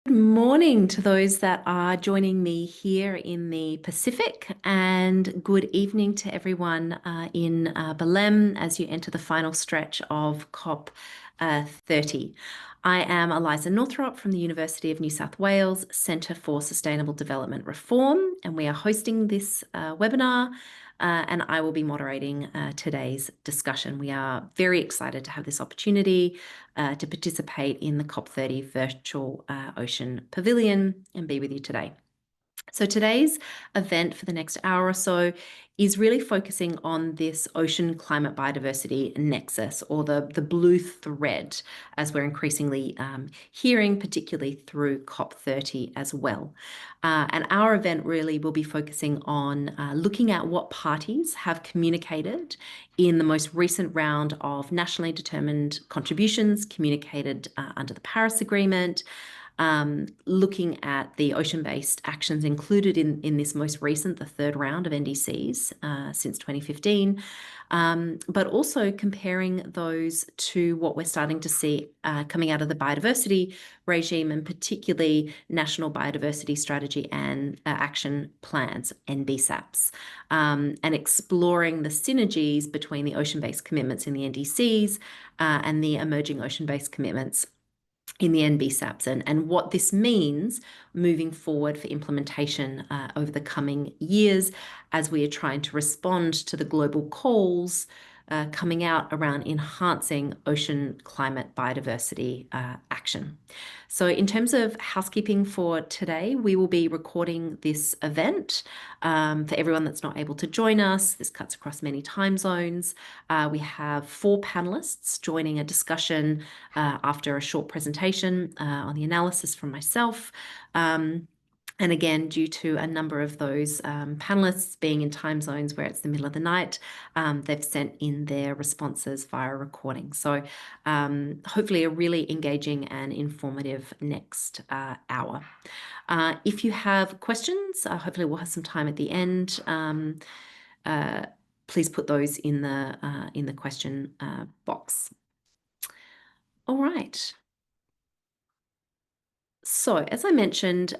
Good morning to those that are joining me here in the Pacific, and good evening to everyone in Belém as you enter the final stretch of COP30. I am Eliza Northrop from the University of New South Wales Centre for Sustainable Development Reform, and we are hosting this webinar. And I will be moderating today's discussion. We are very excited to have this opportunity to participate in the COP30 Virtual Ocean Pavilion and be with you today. So today's event for the next hour or so is really focusing on this ocean climate biodiversity nexus, or the blue thread, as we're increasingly hearing, particularly through COP30 as well. And our event really will be focusing on looking at what parties have communicated in the most recent round of nationally determined contributions communicated under the Paris Agreement, looking at the ocean-based actions included in this most recent, the third round of NDCs since 2015, but also comparing those to what we're starting to see coming out of the biodiversity regime, and particularly National Biodiversity Strategy and Action Plans, NBSAPs, and exploring the synergies between the ocean-based commitments in the NDCs and the emerging ocean-based commitments in the NBSAPs, and what this means moving forward for implementation over the coming years as we are trying to respond to the global calls coming out around enhancing ocean climate biodiversity action. So in terms of housekeeping for today, we will be recording this event. For everyone that's not able to join us, this cuts across many time zones. We have 4 panelists joining a discussion after a short presentation on the analysis from myself. And again, due to a number of those panelists being in time zones where it's the middle of the night, they've sent in their responses via recording. So hopefully a really engaging and informative next hour. If you have questions, hopefully we'll have some time at the end. Please put those in the question box. All right. So, as I mentioned,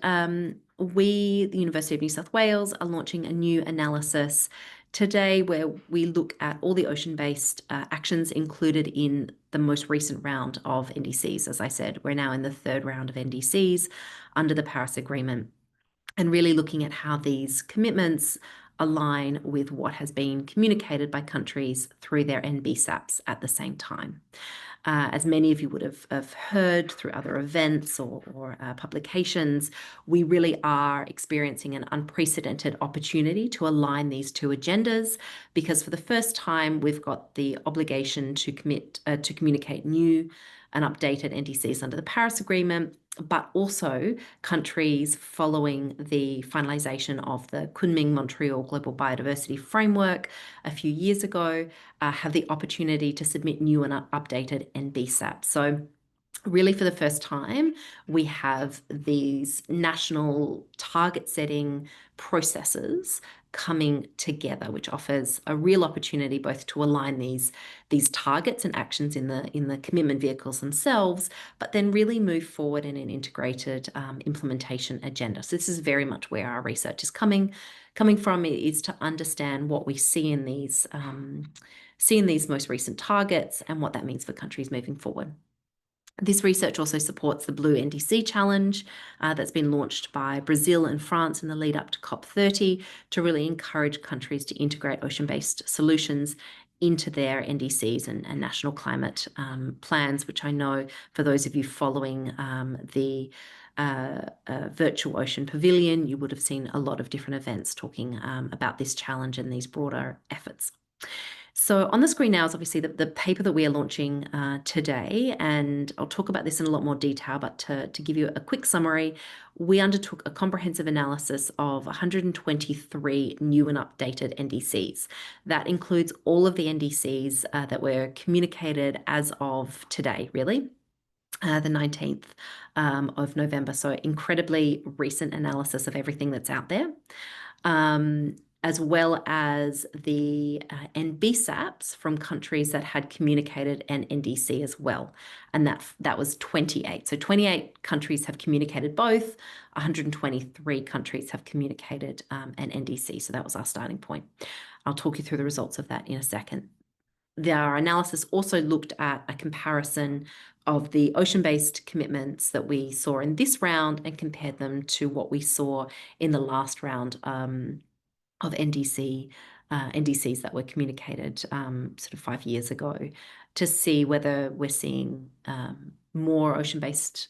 we, the University of New South Wales, are launching a new analysis today where we look at all the ocean-based actions included in the most recent round of NDCs. As I said, we're now in the third round of NDCs under the Paris Agreement, and really looking at how these commitments align with what has been communicated by countries through their NBSAPs at the same time. As many of you would have heard through other events or publications, we really are experiencing an unprecedented opportunity to align these two agendas, because for the first time we've got the obligation to communicate new and updated NDCs under the Paris Agreement, but also countries following the finalisation of the Kunming-Montreal Global Biodiversity Framework a few years ago have the opportunity to submit new and updated NBSAPs. So really, for the first time, we have these national target setting processes coming together, which offers a real opportunity both to align these targets and actions in the commitment vehicles themselves, but then really move forward in an integrated implementation agenda. So this is very much where our research is coming from, is to understand what we see in these most recent targets and what that means for countries moving forward. This research also supports the Blue NDC Challenge that's been launched by Brazil and France in the lead up to COP30 to really encourage countries to integrate ocean-based solutions into their NDCs and national climate plans, which I know for those of you following the Virtual Ocean Pavilion, you would have seen a lot of different events talking about this challenge and these broader efforts. So on the screen now is obviously the paper that we are launching today, and I'll talk about this in a lot more detail, but to give you a quick summary, we undertook a comprehensive analysis of 123 new and updated NDCs. That includes all of the NDCs that were communicated as of today, really. The 19th of November. So incredibly recent analysis of everything that's out there. as well as the NBSAPs from countries that had communicated an NDC as well. And that was 28. So 28 countries have communicated both, 123 countries have communicated an NDC. So that was our starting point. I'll talk you through the results of that in a second. Our analysis also looked at a comparison of the ocean-based commitments that we saw in this round and compared them to what we saw in the last round of NDCs that were communicated sort of 5 years ago, to see whether we're seeing more ocean-based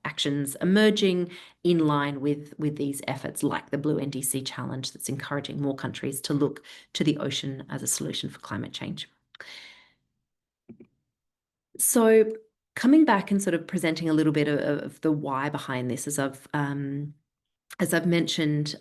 actions emerging in line with these efforts, like the Blue NDC Challenge, that's encouraging more countries to look to the ocean as a solution for climate change. So coming back and sort of presenting a little bit of the why behind this, as I've mentioned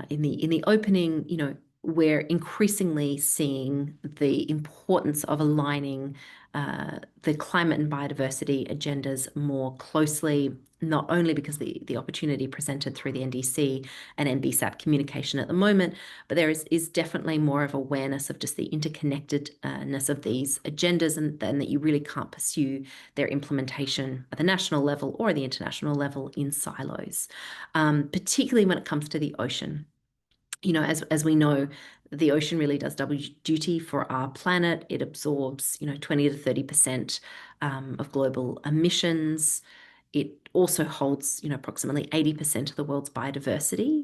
in the opening, we're increasingly seeing the importance of aligning the climate and biodiversity agendas more closely, not only because the opportunity presented through the NDC and NBSAP communication at the moment, but there is definitely more of awareness of just the interconnectedness of these agendas, and that you really can't pursue their implementation at the national level or the international level in silos, particularly when it comes to the ocean. As we know, the ocean really does double duty for our planet. It absorbs, 20 to 30% of global emissions. It also holds, approximately 80% of the world's biodiversity.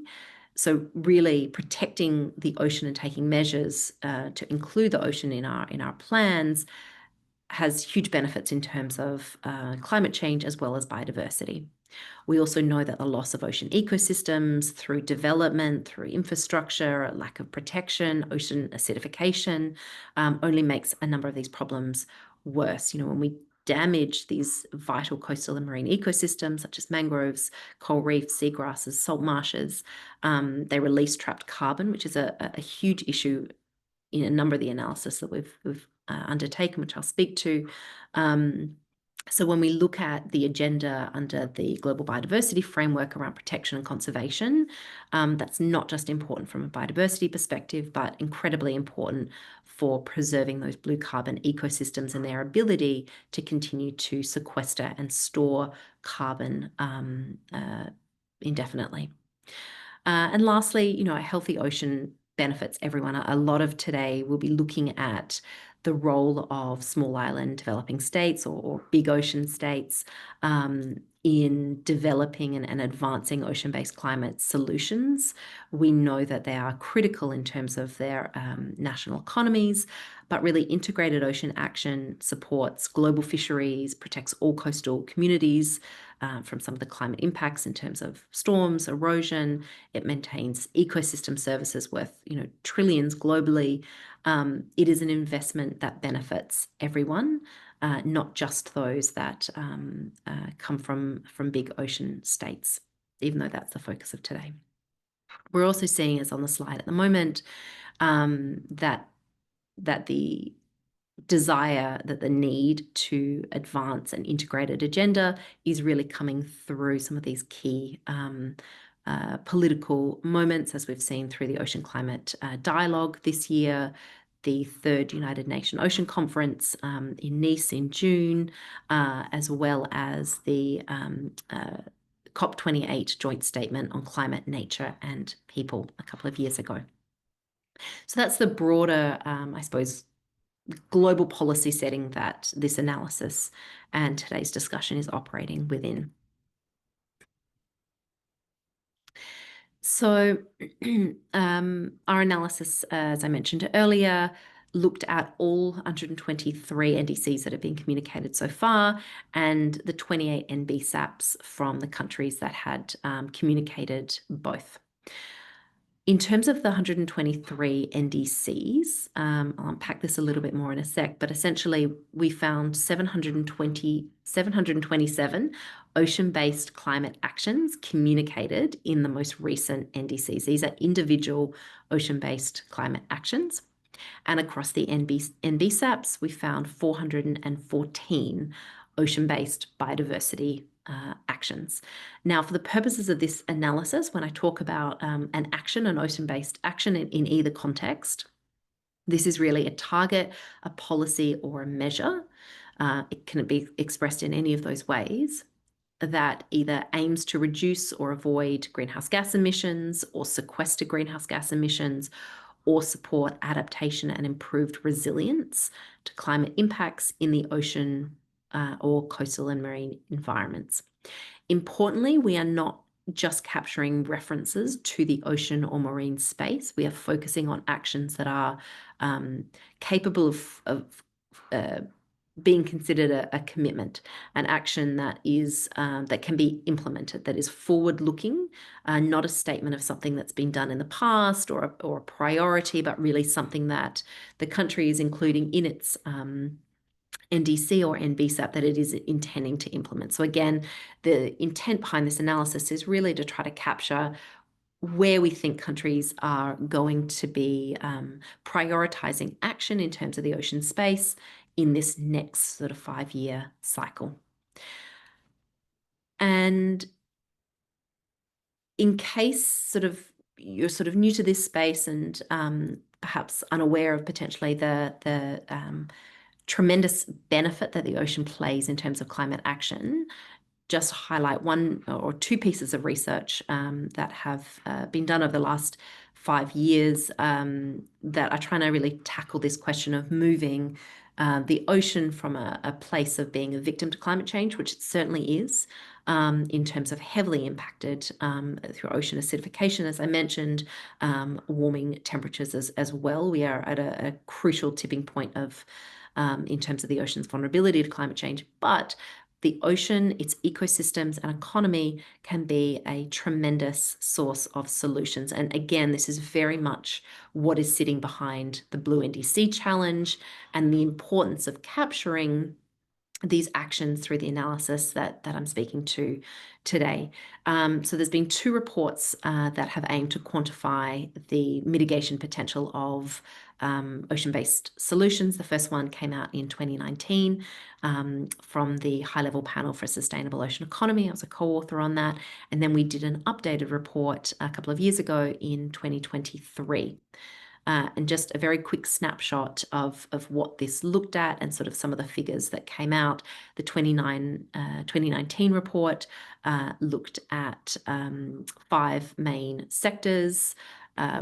So really protecting the ocean and taking measures to include the ocean in our plans has huge benefits in terms of climate change as well as biodiversity. We also know that the loss of ocean ecosystems through development, through infrastructure, lack of protection, ocean acidification, only makes a number of these problems worse. When we damage these vital coastal and marine ecosystems, such as mangroves, coral reefs, seagrasses, salt marshes, they release trapped carbon, which is a huge issue in a number of the analysis that we've undertaken, which I'll speak to. So when we look at the agenda under the Global Biodiversity Framework around protection and conservation, that's not just important from a biodiversity perspective, but incredibly important for preserving those blue carbon ecosystems and their ability to continue to sequester and store carbon indefinitely. And lastly, a healthy ocean benefits everyone. A lot of today we'll be looking at the role of small island developing states or big ocean states in developing and advancing ocean-based climate solutions. We know that they are critical in terms of their national economies, but really integrated ocean action supports global fisheries, protects all coastal communities from some of the climate impacts in terms of storms, erosion. It maintains ecosystem services worth, trillions globally. It is an investment that benefits everyone, not just those that come from big ocean states, even though that's the focus of today. We're also seeing, as on the slide at the moment, that the desire, that the need to advance an integrated agenda is really coming through some of these key political moments, as we've seen through the Ocean Climate Dialogue this year, the third United Nations Ocean Conference in Nice in June, as well as the COP28 joint statement on climate, nature, and people a couple of years ago. So that's the broader, I suppose, global policy setting that this analysis and today's discussion is operating within. So our analysis, as I mentioned earlier, looked at all 123 NDCs that have been communicated so far and the 28 NBSAPs from the countries that had communicated both. In terms of the 123 NDCs, I'll unpack this a little bit more in a sec, but essentially we found 727 ocean-based climate actions communicated in the most recent NDCs. These are individual ocean-based climate actions. And across the NBSAPs, we found 414 ocean-based biodiversity actions. Now, for the purposes of this analysis, when I talk about an action, an ocean-based action in either context, this is really a target, a policy, or a measure. It can be expressed in any of those ways that either aims to reduce or avoid greenhouse gas emissions or sequester greenhouse gas emissions or support adaptation and improved resilience to climate impacts in the ocean or coastal and marine environments. Importantly, we are not just capturing references to the ocean or marine space. We are focusing on actions that are capable of being considered a commitment, an action that is that can be implemented, that is forward-looking, not a statement of something that's been done in the past or a priority, but really something that the country is including in its NDC or NBSAP that it is intending to implement. So again, the intent behind this analysis is really to try to capture where we think countries are going to be prioritizing action in terms of the ocean space in this next sort of 5-year cycle. And in case you're sort of new to this space and perhaps unaware of potentially the tremendous benefit that the ocean plays in terms of climate action, just highlight one or two pieces of research that have been done over the last 5 years that are trying to really tackle this question of moving the ocean from a place of being a victim to climate change, which it certainly is, in terms of heavily impacted through ocean acidification, as I mentioned, warming temperatures as well. We are at a crucial tipping point of in terms of the ocean's vulnerability to climate change, but the ocean, its ecosystems and economy can be a tremendous source of solutions. And again, this is very much what is sitting behind the Blue NDC challenge and the importance of capturing these actions through the analysis that I'm speaking to today. So there's been 2 reports that have aimed to quantify the mitigation potential of ocean-based solutions. The first one came out in 2019 from the High-Level Panel for a Sustainable Ocean Economy. I was a co-author on that. And then we did an updated report a couple of years ago in 2023. And just a very quick snapshot of what this looked at and sort of some of the figures that came out. The 2019 report looked at 5 main sectors,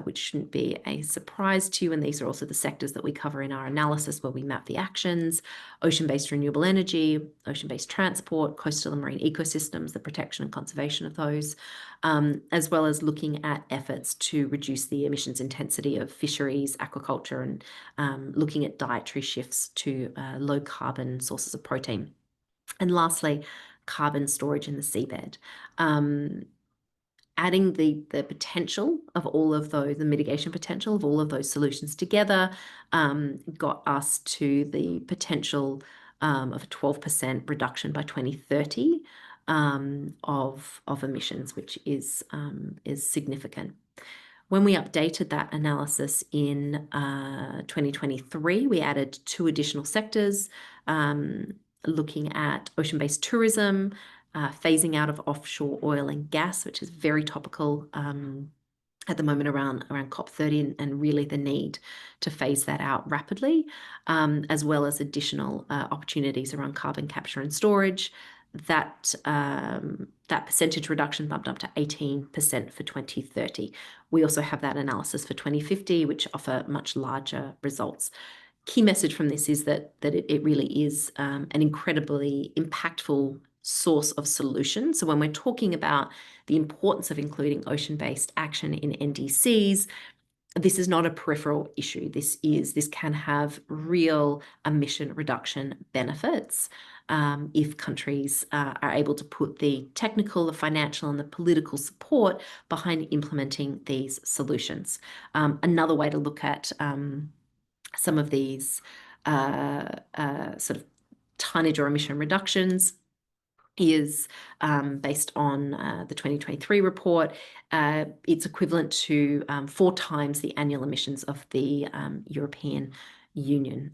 which shouldn't be a surprise to you. And these are also the sectors that we cover in our analysis where we map the actions: ocean-based renewable energy, ocean-based transport, coastal and marine ecosystems, the protection and conservation of those, as well as looking at efforts to reduce the emissions intensity of fisheries, aquaculture, and looking at dietary shifts to low carbon sources of protein. And lastly, carbon storage in the seabed. Adding the potential of all of those, the mitigation potential of all of those solutions together got us to the potential of a 12% reduction by 2030 of emissions, which is significant. When we updated that analysis in 2023, we added 2 additional sectors, looking at ocean-based tourism, phasing out of offshore oil and gas, which is very topical at the moment around COP30 and really the need to phase that out rapidly, as well as additional opportunities around carbon capture and storage. That percentage reduction bumped up to 18% for 2030. We also have that analysis for 2050, which offer much larger results. Key message from this is that it really is an incredibly impactful source of solutions. So when we're talking about the importance of including ocean-based action in NDCs, this is not a peripheral issue. This can have real emission reduction benefits if countries are able to put the technical, the financial, and the political support behind implementing these solutions. Another way to look at some of these sort of tonnage or emission reductions is based on the 2023 report. It's equivalent to 4 times the annual emissions of the European Union.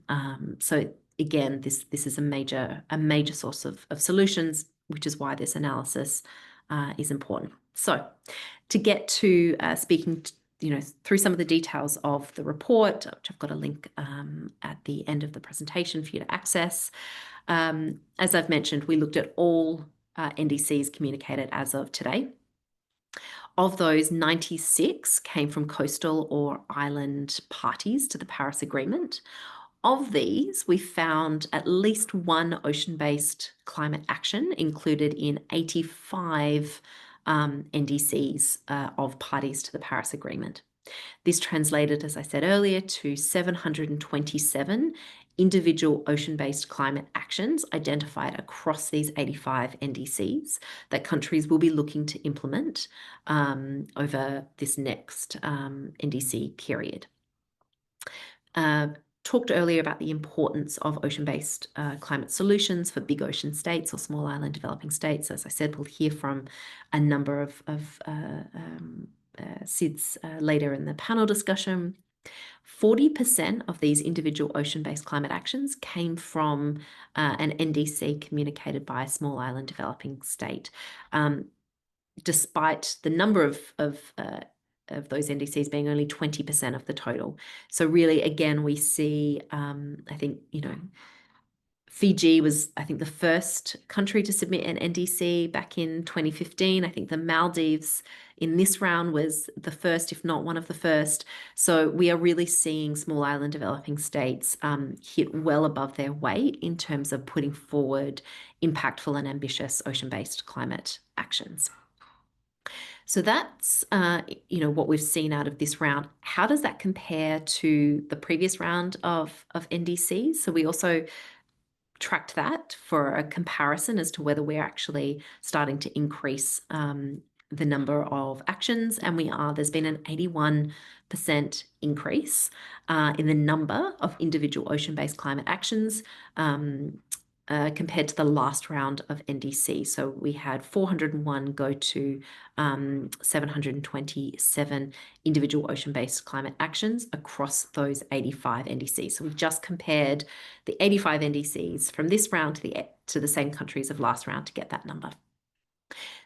So again, this is a major source of solutions. which is why this analysis is important. So to get to speaking through some of the details of the report, which I've got a link at the end of the presentation for you to access. As I've mentioned, we looked at all NDCs communicated as of today. Of those, 96 came from coastal or island parties to the Paris Agreement. Of these, we found at least one ocean-based climate action included in 85 NDCs of parties to the Paris Agreement. This translated, as I said earlier, to 727 individual ocean-based climate actions identified across these 85 NDCs that countries will be looking to implement over this next NDC period. Talked earlier about the importance of ocean-based climate solutions for big ocean states or small island developing states. As I said, we'll hear from a number of SIDS later in the panel discussion. 40% of these individual ocean-based climate actions came from an NDC communicated by a small island developing state, despite the number of those NDCs being only 20% of the total. So really, again, we see, I think, Fiji was, I think, the first country to submit an NDC back in 2015. I think the Maldives in this round was the first, if not one of the first. So we are really seeing small island developing states hit well above their weight in terms of putting forward impactful and ambitious ocean-based climate actions. So that's, what we've seen out of this round. How does that compare to the previous round of NDCs? So we also tracked that for a comparison as to whether we're actually starting to increase the number of actions, and we are. There's been an 81% increase in the number of individual ocean-based climate actions compared to the last round of NDC. So we had 401 go to 727 individual ocean-based climate actions across those 85 NDCs. So we've just compared the 85 NDCs from this round to the same countries of last round to get that number.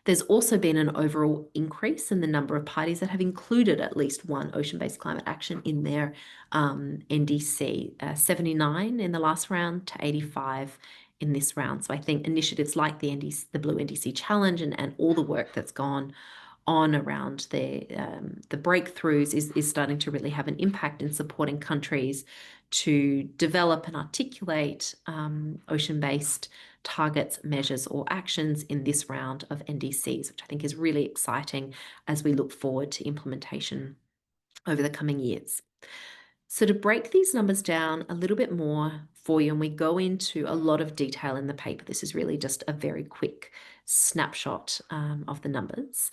There's also been an overall increase in the number of parties that have included at least one ocean-based climate action in their NDC, 79 in the last round to 85 in this round. So I think initiatives like the Blue NDC Challenge and all the work that's gone on around the breakthroughs is starting to really have an impact in supporting countries to develop and articulate ocean-based targets, measures, or actions in this round of NDCs, which I think is really exciting as we look forward to implementation over the coming years. So to break these numbers down a little bit more for you, and we go into a lot of detail in the paper. This is really just a very quick snapshot of the numbers.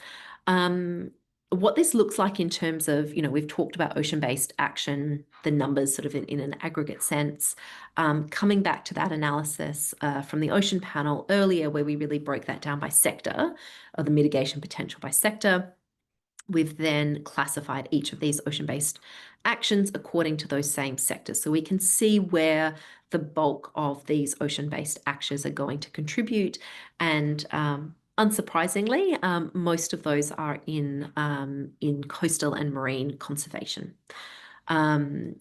What this looks like in terms of, we've talked about ocean-based action, the numbers sort of in an aggregate sense. Coming back to that analysis from the ocean panel earlier, where we really broke that down by sector, or the mitigation potential by sector. We've then classified each of these ocean-based actions according to those same sectors. So we can see where the bulk of these ocean-based actions are going to contribute. And unsurprisingly, most of those are in coastal and marine conservation.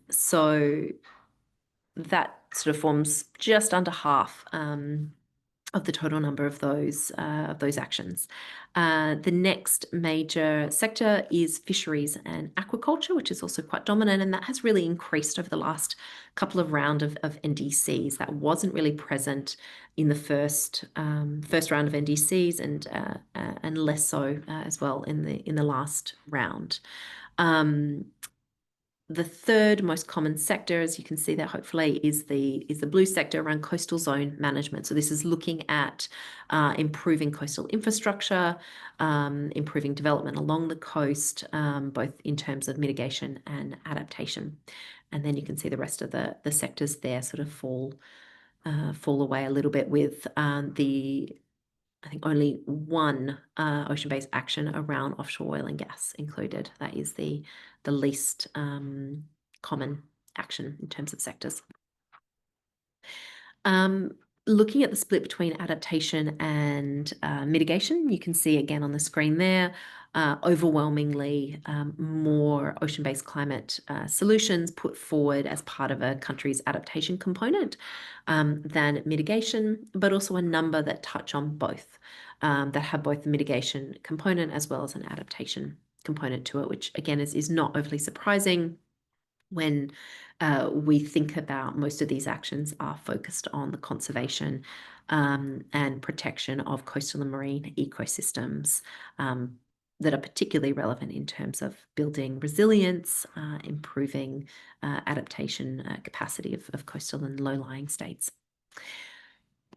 So that sort of forms just under half of the total number of those actions. The next major sector is fisheries and aquaculture, which is also quite dominant, and that has really increased over the last couple of rounds of NDCs. That wasn't really present in the first round of NDCs, and less so as well in the last round. The third most common sector, as you can see there, hopefully, is the blue sector around coastal zone management. So this is looking at improving coastal infrastructure, improving development along the coast, both in terms of mitigation and adaptation. And then you can see the rest of the sectors there sort of fall away a little bit with I think only one ocean-based action around offshore oil and gas included. That is the least common action in terms of sectors. looking at the split between adaptation and mitigation, you can see again on the screen there, overwhelmingly more ocean-based climate solutions put forward as part of a country's adaptation component than mitigation, but also a number that touch on both, that have both the mitigation component as well as an adaptation component to it, which again is not overly surprising when we think about most of these actions are focused on the conservation and protection of coastal and marine ecosystems that are particularly relevant in terms of building resilience, improving adaptation capacity of coastal and low-lying states.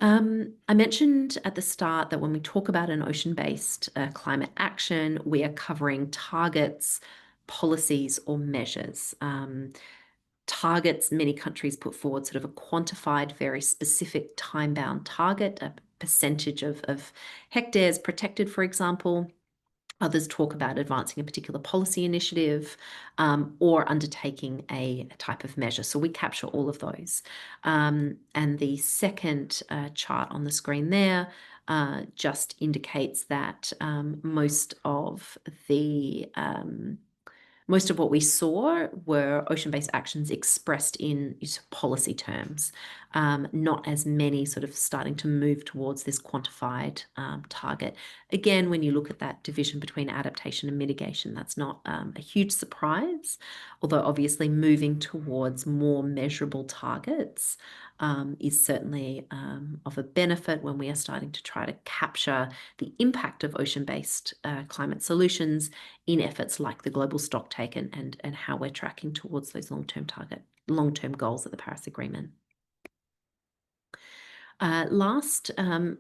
I mentioned at the start that when we talk about an ocean-based climate action, we are covering targets, policies, or measures. Targets, many countries put forward sort of a quantified, very specific time-bound target, a percentage of hectares protected, for example. Others talk about advancing a particular policy initiative or undertaking a type of measure. So we capture all of those. And the second chart on the screen there just indicates that most of what we saw were ocean-based actions expressed in policy terms, not as many sort of starting to move towards this quantified target. Again, when you look at that division between adaptation and mitigation, that's not a huge surprise, although obviously moving towards more measurable targets is certainly of a benefit when we are starting to try to capture the impact of ocean-based climate solutions in efforts like the global stocktake and how we're tracking towards those long-term goals of the Paris Agreement. Last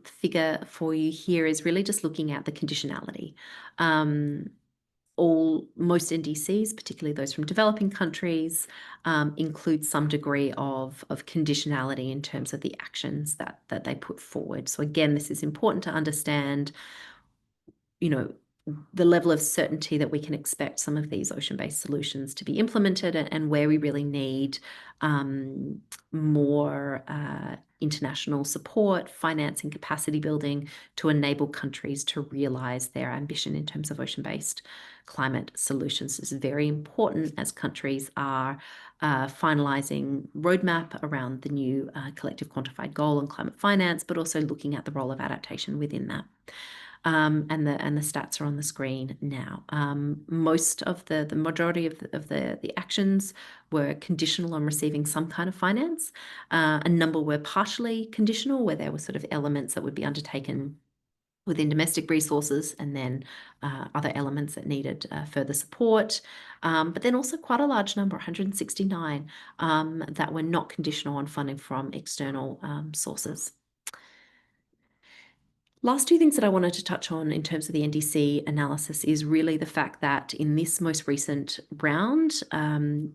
figure for you here is really just looking at the conditionality. Most NDCs, particularly those from developing countries, include some degree of conditionality in terms of the actions that they put forward. So again, this is important to understand, the level of certainty that we can expect some of these ocean-based solutions to be implemented and where we really need more international support, financing, capacity building to enable countries to realize their ambition in terms of ocean-based climate solutions. This is very important as countries are finalizing roadmap around the new collective quantified goal on climate finance, but also looking at the role of adaptation within that. And the stats are on the screen now. Most of the majority of the actions were conditional on receiving some kind of finance. A number were partially conditional, where there were sort of elements that would be undertaken within domestic resources, and then other elements that needed further support. But then also quite a large number, 169, that were not conditional on funding from external sources. Last two things that I wanted to touch on in terms of the NDC analysis is really the fact that in this most recent round,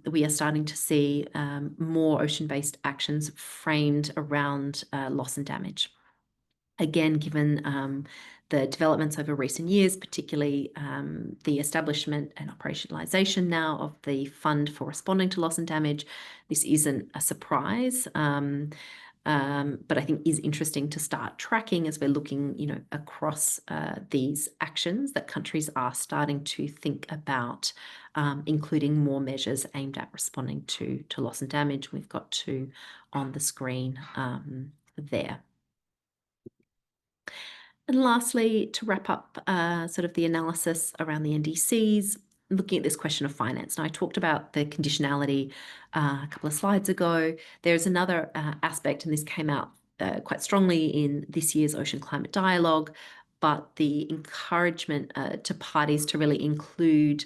we are starting to see more ocean-based actions framed around loss and damage. Again, given the developments over recent years, particularly the establishment and operationalization now of the Fund for Responding to Loss and Damage, this isn't a surprise. But I think is interesting to start tracking as we're looking, across these actions that countries are starting to think about, including more measures aimed at responding to loss and damage. We've got two on the screen there. And lastly, to wrap up sort of the analysis around the NDCs, looking at this question of finance. Now, I talked about the conditionality a couple of slides ago. There's another aspect, and this came out quite strongly in this year's Ocean Climate Dialogue, but the encouragement to parties to really include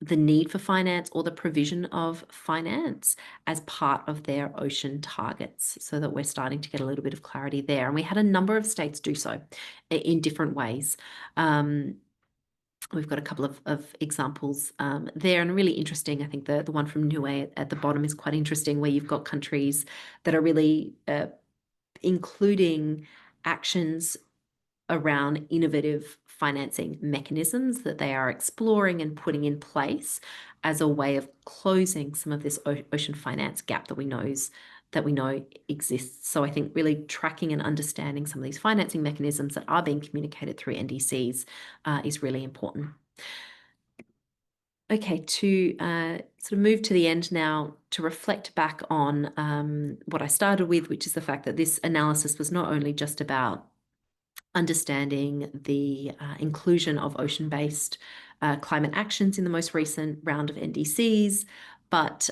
the need for finance or the provision of finance as part of their ocean targets, so that we're starting to get a little bit of clarity there. And we had a number of states do so in different ways. We've got a couple of examples there, and really interesting. I think the one from Niue at the bottom is quite interesting, where you've got countries that are really including actions around innovative financing mechanisms that they are exploring and putting in place as a way of closing some of this ocean finance gap that we know that we know exists. So I think really tracking and understanding some of these financing mechanisms that are being communicated through NDCs is really important. Okay, to sort of move to the end now, to reflect back on what I started with, which is the fact that this analysis was not only just about understanding the inclusion of ocean-based climate actions in the most recent round of NDCs, but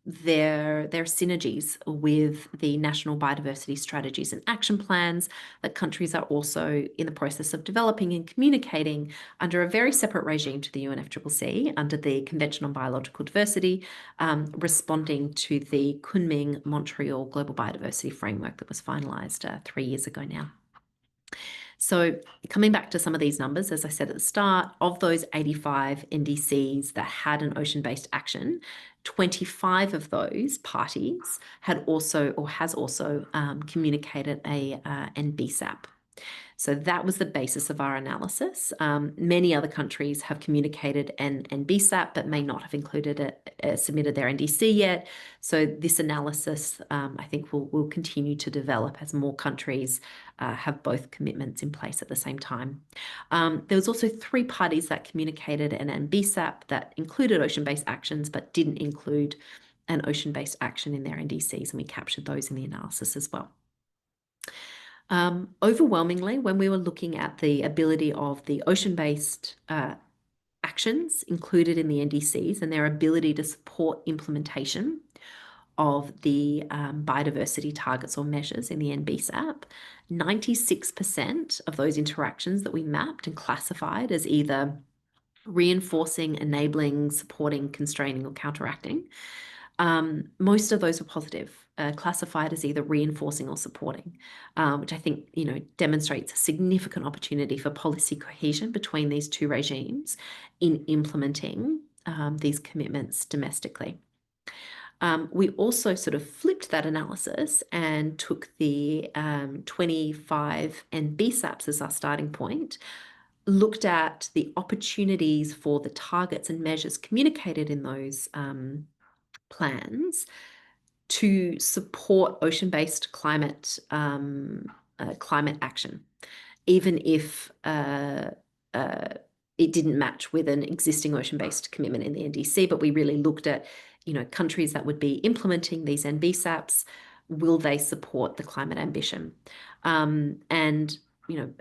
their synergies with the national biodiversity strategies and action plans that countries are also in the process of developing and communicating under a very separate regime to the UNFCCC, under the Convention on Biological Diversity, responding to the Kunming-Montreal Global Biodiversity Framework that was finalised 3 years ago now. So coming back to some of these numbers, as I said at the start, of those 85 NDCs that had an ocean-based action, 25 of those parties had also or has also communicated a NBSAP. So that was the basis of our analysis. Many other countries have communicated an NBSAP, but may not have included it, submitted their NDC yet. So this analysis, I think, will continue to develop as more countries have both commitments in place at the same time. There was also 3 parties that communicated an NBSAP that included ocean-based actions, but didn't include an ocean-based action in their NDCs, and we captured those in the analysis as well. Overwhelmingly, when we were looking at the ability of the ocean-based actions included in the NDCs and their ability to support implementation of the biodiversity targets or measures in the NBSAP, 96% of those interactions that we mapped and classified as either reinforcing, enabling, supporting, constraining, or counteracting, most of those were positive, classified as either reinforcing or supporting, which I think demonstrates a significant opportunity for policy cohesion between these two regimes in implementing these commitments domestically. We also sort of flipped that analysis and took the 25 NBSAPs as our starting point, looked at the opportunities for the targets and measures communicated in those plans to support ocean-based climate action, even if it didn't match with an existing ocean-based commitment in the NDC. But we really looked at, countries that would be implementing these NBSAPs, will they support the climate ambition? And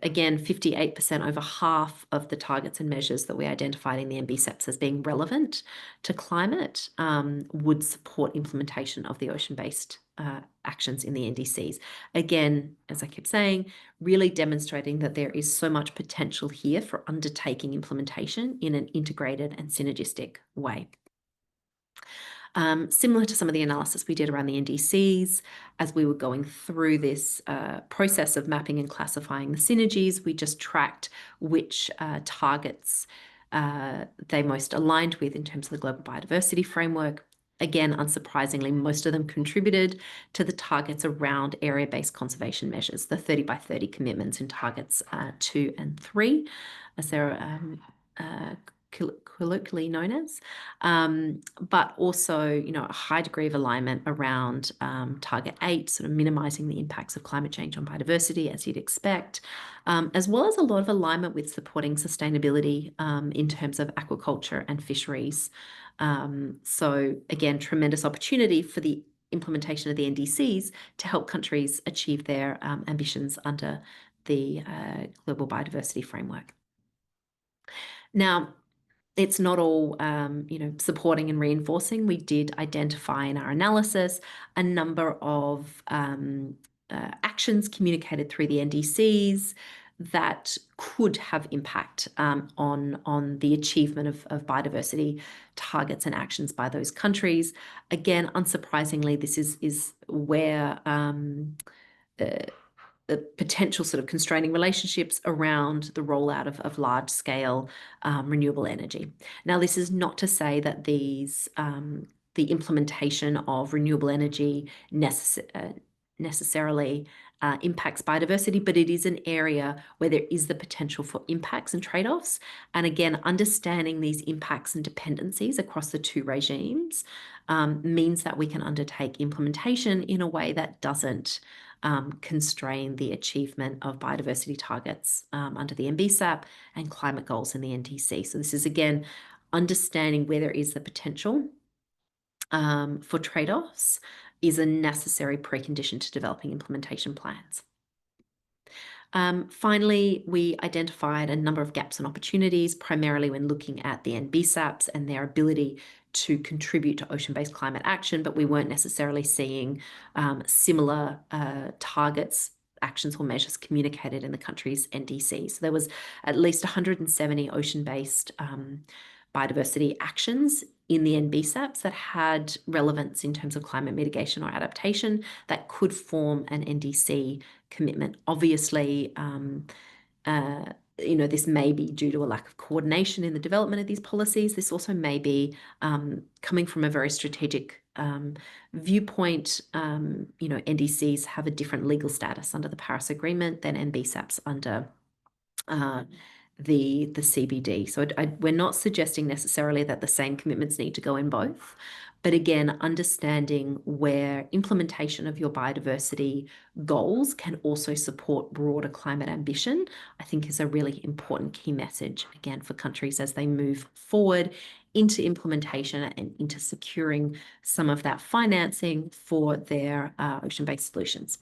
again, 58%, over half of the targets and measures that we identified in the NBSAPs as being relevant to climate would support implementation of the ocean-based actions in the NDCs. Again, as I keep saying, really demonstrating that there is so much potential here for undertaking implementation in an integrated and synergistic way. Similar to some of the analysis we did around the NDCs, as we were going through this process of mapping and classifying the synergies, we just tracked which targets they most aligned with in terms of the Global Biodiversity Framework. Again, unsurprisingly, most of them contributed to the targets around area-based conservation measures, the 30 by 30 commitments in targets 2 and 3, as they're colloquially known as, but also, a high degree of alignment around target 8, sort of minimizing the impacts of climate change on biodiversity, as you'd expect, as well as a lot of alignment with supporting sustainability in terms of aquaculture and fisheries. So again, tremendous opportunity for the implementation of the NDCs to help countries achieve their ambitions under the Global Biodiversity Framework. Now, it's not all, supporting and reinforcing. We did identify in our analysis a number of actions communicated through the NDCs that could have impact on the achievement of biodiversity targets and actions by those countries. Again, unsurprisingly, this is where the potential sort of constraining relationships around the rollout of large-scale renewable energy. Now, this is not to say that the implementation of renewable energy necessarily impacts biodiversity, but it is an area where there is the potential for impacts and trade-offs. And again, understanding these impacts and dependencies across the two regimes means that we can undertake implementation in a way that doesn't constrain the achievement of biodiversity targets under the NBSAP and climate goals in the NDC. So this is, again, understanding where there is the potential for trade-offs is a necessary precondition to developing implementation plans. Finally, we identified a number of gaps and opportunities, primarily when looking at the NBSAPs and their ability to contribute to ocean-based climate action, but we weren't necessarily seeing similar targets, actions or measures communicated in the country's NDC. So there was at least 170 ocean-based biodiversity actions in the NBSAPs that had relevance in terms of climate mitigation or adaptation that could form an NDC commitment. Obviously, this may be due to a lack of coordination in the development of these policies. This also may be coming from a very strategic viewpoint. NDCs have a different legal status under the Paris Agreement than NBSAPs under the CBD. So we're not suggesting necessarily that the same commitments need to go in both, but again, understanding where implementation of your biodiversity goals can also support broader climate ambition, I think is a really important key message, again, for countries as they move forward into implementation and into securing some of that financing for their ocean-based solutions.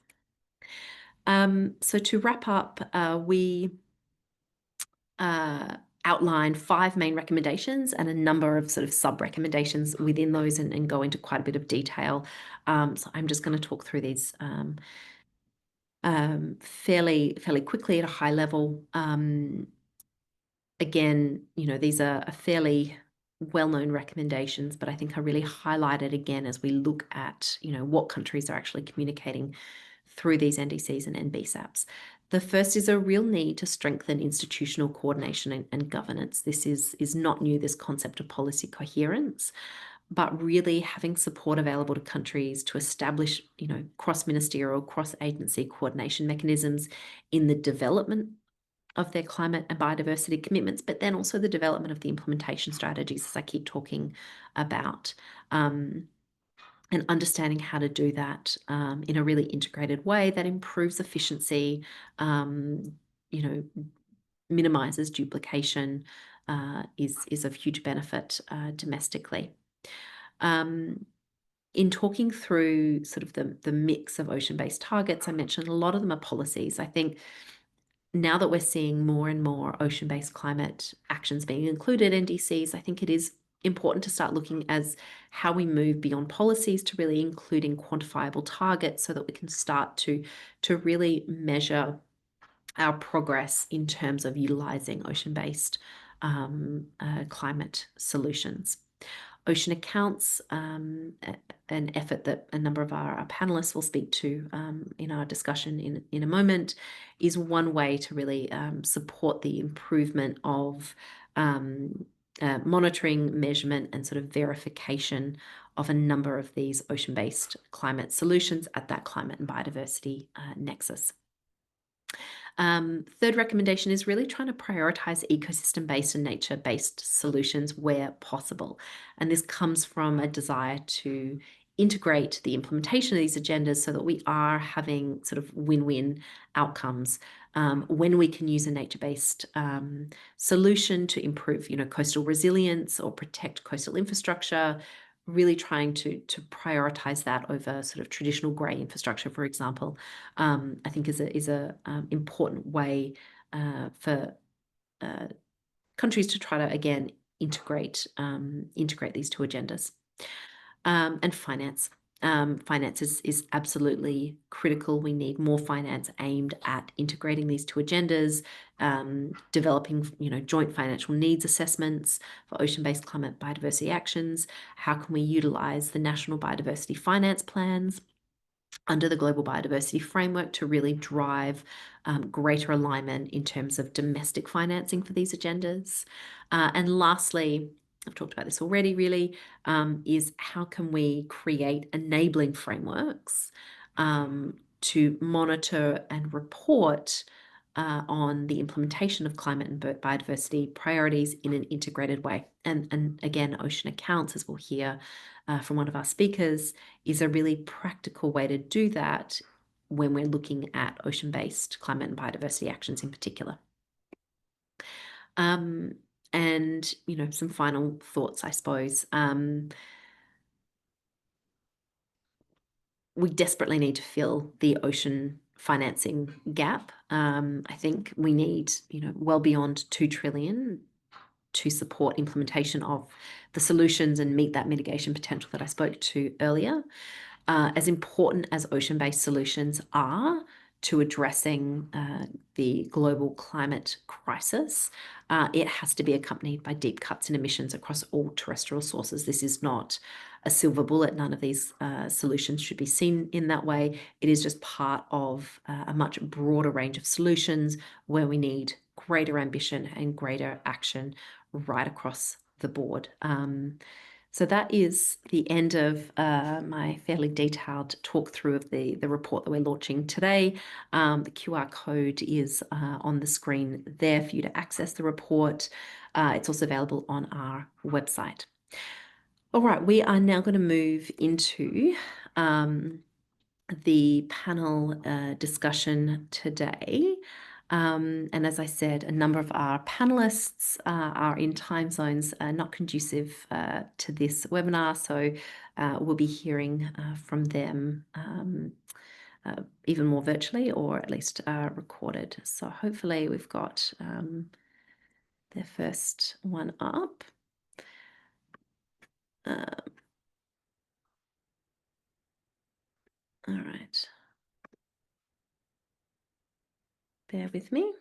So to wrap up, we outline 5 main recommendations and a number of sort of sub-recommendations within those and go into quite a bit of detail. So I'm just going to talk through these fairly quickly at a high level. Again, these are fairly well-known recommendations, but I think are really highlighted again as we look at, what countries are actually communicating through these NDCs and NBSAPs. The first is a real need to strengthen institutional coordination and governance. This is not new, this concept of policy coherence, but really having support available to countries to establish, cross-ministerial, cross-agency coordination mechanisms in the development of their climate and biodiversity commitments, but then also the development of the implementation strategies, as I keep talking about. And understanding how to do that in a really integrated way that improves efficiency, minimizes duplication, is of huge benefit domestically. In talking through sort of the mix of ocean-based targets, I mentioned a lot of them are policies. I think now that we're seeing more and more ocean-based climate actions being included in NDCs, I think it is important to start looking as how we move beyond policies to really including quantifiable targets so that we can start to really measure our progress in terms of utilizing ocean-based climate solutions. Ocean accounts, an effort that a number of our panelists will speak to in our discussion in a moment, is one way to really support the improvement of monitoring, measurement, and sort of verification of a number of these ocean-based climate solutions at that climate and biodiversity nexus. Third recommendation is really trying to prioritize ecosystem-based and nature-based solutions where possible. And this comes from a desire to integrate the implementation of these agendas so that we are having sort of win-win outcomes when we can use a nature-based solution to improve, coastal resilience or protect coastal infrastructure, really trying to prioritize that over sort of traditional grey infrastructure, for example, I think is a important way for countries to try to again integrate these two agendas. And finance. Finance is absolutely critical. We need more finance aimed at integrating these two agendas, developing, joint financial needs assessments for ocean-based climate biodiversity actions. How can we utilize the national biodiversity finance plans under the Global Biodiversity Framework to really drive greater alignment in terms of domestic financing for these agendas? And lastly, I've talked about this already really, is how can we create enabling frameworks to monitor and report on the implementation of climate and biodiversity priorities in an integrated way. And again, Ocean Accounts, as we'll hear from one of our speakers, is a really practical way to do that when we're looking at ocean-based climate and biodiversity actions in particular. And, some final thoughts, I suppose. We desperately need to fill the ocean financing gap. I think we need, well beyond 2 trillion to support implementation of the solutions and meet that mitigation potential that I spoke to earlier. As important as ocean-based solutions are to addressing the global climate crisis, it has to be accompanied by deep cuts in emissions across all terrestrial sources. This is not a silver bullet. None of these solutions should be seen in that way. It is just part of a much broader range of solutions where we need greater ambition and greater action right across the board. So that is the end of my fairly detailed talk through of the report that we're launching today. The QR code is on the screen there for you to access the report. It's also available on our website. All right, we are now going to move into the panel discussion today. And as I said, a number of our panelists are in time zones not conducive to this webinar, so we'll be hearing from them even more virtually, or at least recorded. So hopefully we've got their first one up. All right. Bear with me.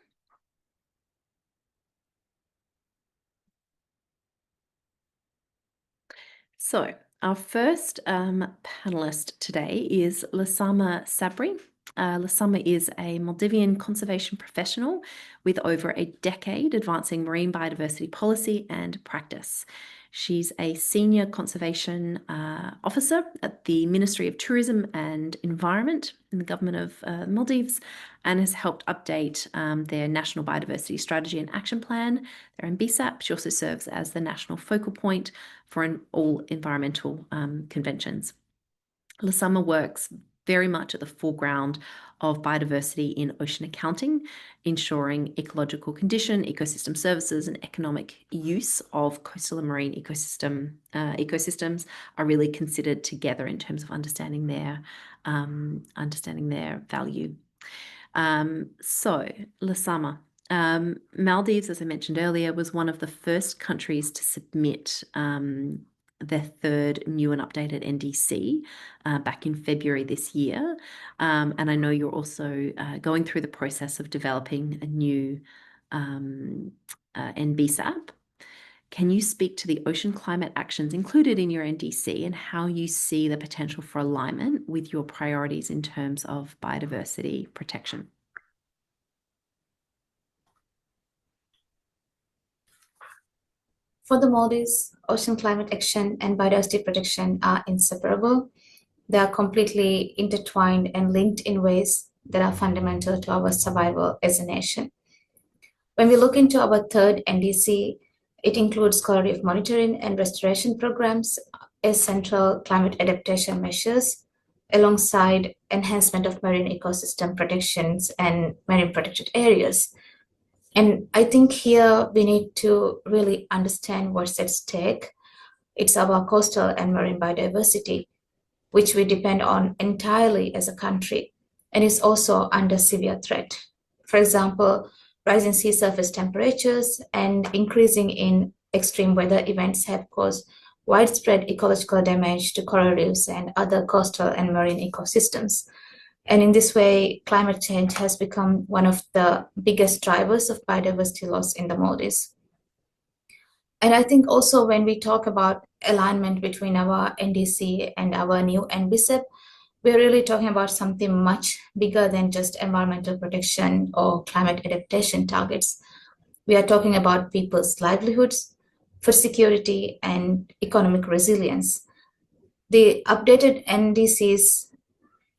So our first panelist today is Lasama Sabri. Lasama is a Maldivian conservation professional with over a decade advancing marine biodiversity policy and practice. She's a senior conservation officer at the Ministry of Tourism and Environment in the government of Maldives, and has helped update their National Biodiversity Strategy and Action Plan, their NBSAP. She also serves as the national focal point for all environmental conventions. Lasama works very much at the foreground of biodiversity in ocean accounting, ensuring ecological condition, ecosystem services, and economic use of coastal and marine ecosystems are really considered together in terms of understanding their value. So, Lasama. Maldives, as I mentioned earlier, was one of the first countries to submit their third new and updated NDC back in February this year. And I know you're also going through the process of developing a new NBSAP. Can you speak to the ocean climate actions included in your NDC and how you see the potential for alignment with your priorities in terms of biodiversity protection? For the Maldives, ocean climate action and biodiversity protection are inseparable. They are completely intertwined and linked in ways that are fundamental to our survival as a nation. When we look into our third NDC, it includes quality of monitoring and restoration programs as central climate adaptation measures, alongside enhancement of marine ecosystem protections and marine protected areas. And I think here we need to really understand what's at stake. It's our coastal and marine biodiversity, which we depend on entirely as a country, and is also under severe threat. For example, rising sea surface temperatures and increasing in extreme weather events have caused widespread ecological damage to coral reefs and other coastal and marine ecosystems. And in this way, climate change has become one of the biggest drivers of biodiversity loss in the Maldives. And I think also when we talk about alignment between our NDC and our new NBSAP, we're really talking about something much bigger than just environmental protection or climate adaptation targets. We are talking about people's livelihoods, food security, and economic resilience. The updated NDCs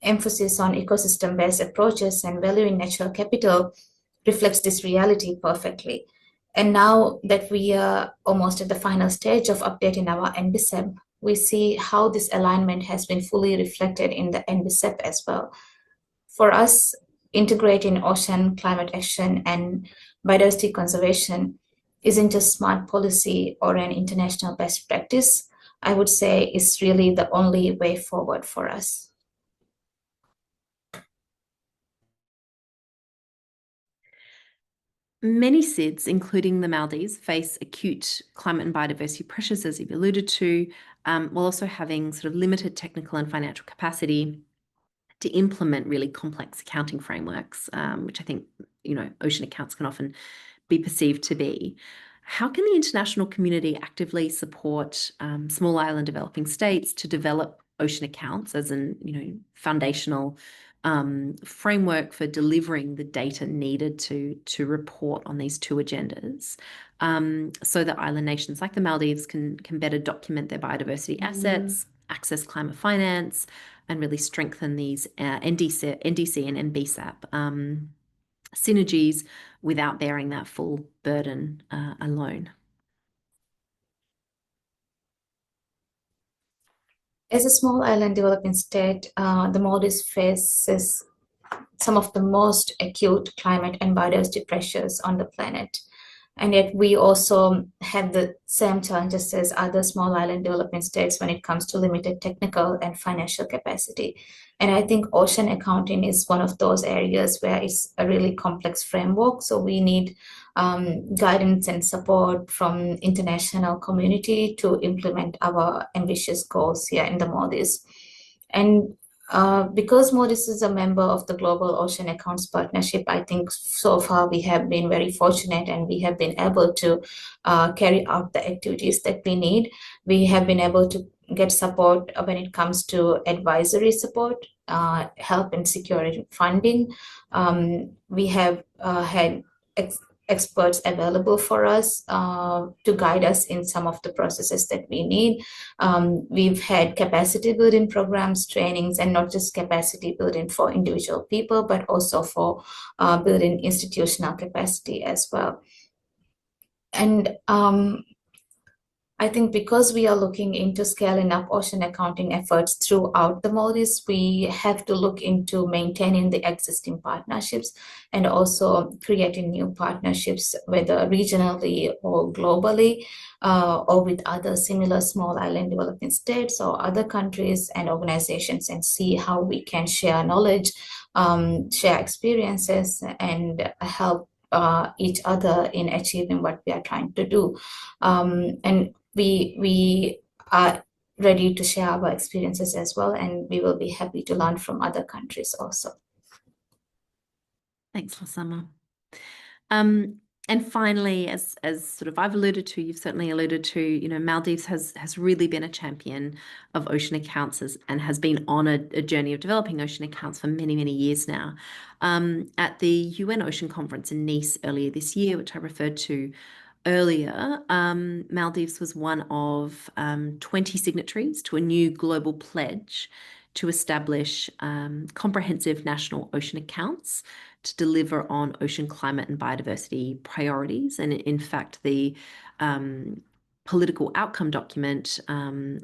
emphasis on ecosystem-based approaches and valuing natural capital reflects this reality perfectly. And now that we are almost at the final stage of updating our NDCs, we see how this alignment has been fully reflected in the NDCs as well. For us, integrating ocean climate action and biodiversity conservation isn't just smart policy or an international best practice. I would say it's really the only way forward for us. Many SIDS, including the Maldives, face acute climate and biodiversity pressures, as you've alluded to, while also having sort of limited technical and financial capacity to implement really complex accounting frameworks, which I think, ocean accounts can often be perceived to be. How can the international community actively support small island developing states to develop ocean accounts as an, foundational framework for delivering the data needed to report on these two agendas, so that island nations like the Maldives can better document their biodiversity assets, access climate finance, and really strengthen these NDC and NBSAP synergies without bearing that full burden alone. As a small island developing state, the Maldives faces some of the most acute climate and biodiversity pressures on the planet. And yet we also have the same challenges as other small island developing states when it comes to limited technical and financial capacity. And I think ocean accounting is one of those areas where it's a really complex framework. So we need guidance and support from international community to implement our ambitious goals here in the Maldives. And because Maldives is a member of the Global Ocean Accounts Partnership, I think so far we have been very fortunate and we have been able to carry out the activities that we need. We have been able to get support when it comes to advisory support, help in securing funding. We have had experts available for us to guide us in some of the processes that we need. We've had capacity building programs, trainings, and not just capacity building for individual people, but also for building institutional capacity as well. And I think because we are looking into scaling up ocean accounting efforts throughout the Maldives, we have to look into maintaining the existing partnerships and also creating new partnerships, whether regionally or globally, or with other similar small island developing states or other countries and organizations, and see how we can share knowledge, share experiences, and help each other in achieving what we are trying to do. And we are ready to share our experiences as well, and we will be happy to learn from other countries also. Thanks, Lasama. And finally, as sort of I've alluded to, you've certainly alluded to, Maldives has really been a champion of ocean accounts and has been on a journey of developing ocean accounts for many, many years now. At the UN Ocean Conference in Nice earlier this year, which I referred to earlier, Maldives was one of 20 signatories to a new global pledge to establish comprehensive national ocean accounts to deliver on ocean climate and biodiversity priorities. And in fact, the political outcome document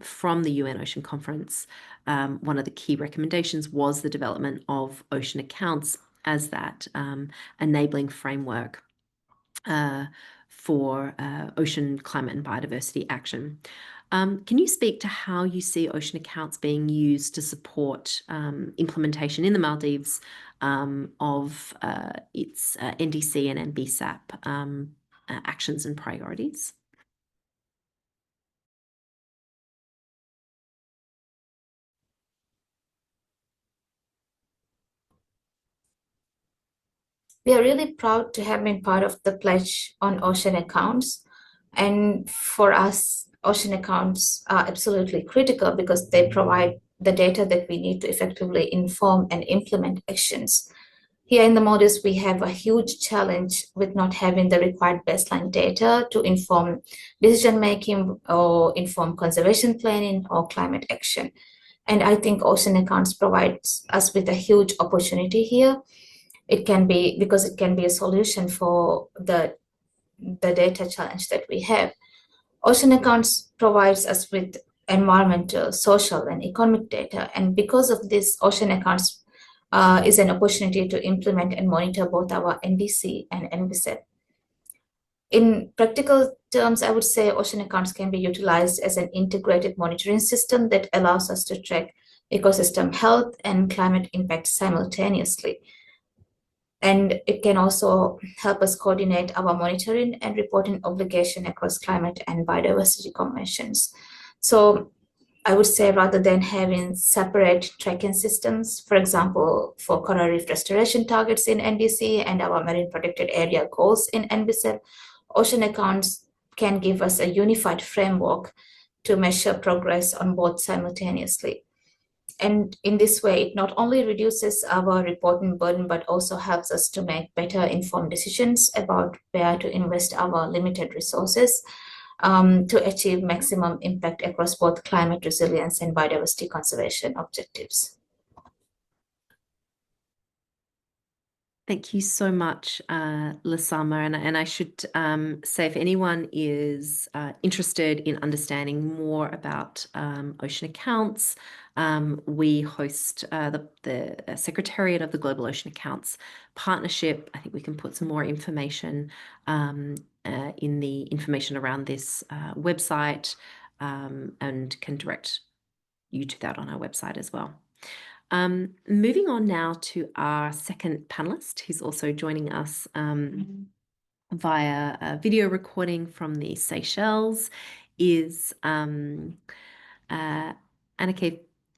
from the UN Ocean Conference, one of the key recommendations was the development of ocean accounts as that enabling framework for ocean climate and biodiversity action. Can you speak to how you see ocean accounts being used to support implementation in the Maldives of its NDC and NBSAP actions and priorities? We are really proud to have been part of the pledge on ocean accounts. And for us, ocean accounts are absolutely critical because they provide the data that we need to effectively inform and implement actions. Here in the Maldives, we have a huge challenge with not having the required baseline data to inform decision making or inform conservation planning or climate action. And I think ocean accounts provides us with a huge opportunity here. It can be because it can be a solution for the data challenge that we have. Ocean accounts provides us with environmental, social, and economic data, and because of this, ocean accounts is an opportunity to implement and monitor both our NDC and NBCEP. In practical terms, I would say ocean accounts can be utilized as an integrated monitoring system that allows us to track ecosystem health and climate impact simultaneously. And it can also help us coordinate our monitoring and reporting obligation across climate and biodiversity conventions. So I would say rather than having separate tracking systems, for example, for coral reef restoration targets in NDC and our marine protected area goals in NBCEP, ocean accounts can give us a unified framework to measure progress on both simultaneously. And in this way, it not only reduces our reporting burden, but also helps us to make better informed decisions about where to invest our limited resources to achieve maximum impact across both climate resilience and biodiversity conservation objectives. Thank you so much, Lasama. And I should say, if anyone is interested in understanding more about ocean accounts, we host the Secretariat of the Global Ocean Accounts Partnership. I think we can put some more information in the information around this website and can direct you to that on our website as well. Moving on now to our second panelist, who's also joining us via a video recording from the Seychelles, is Anneke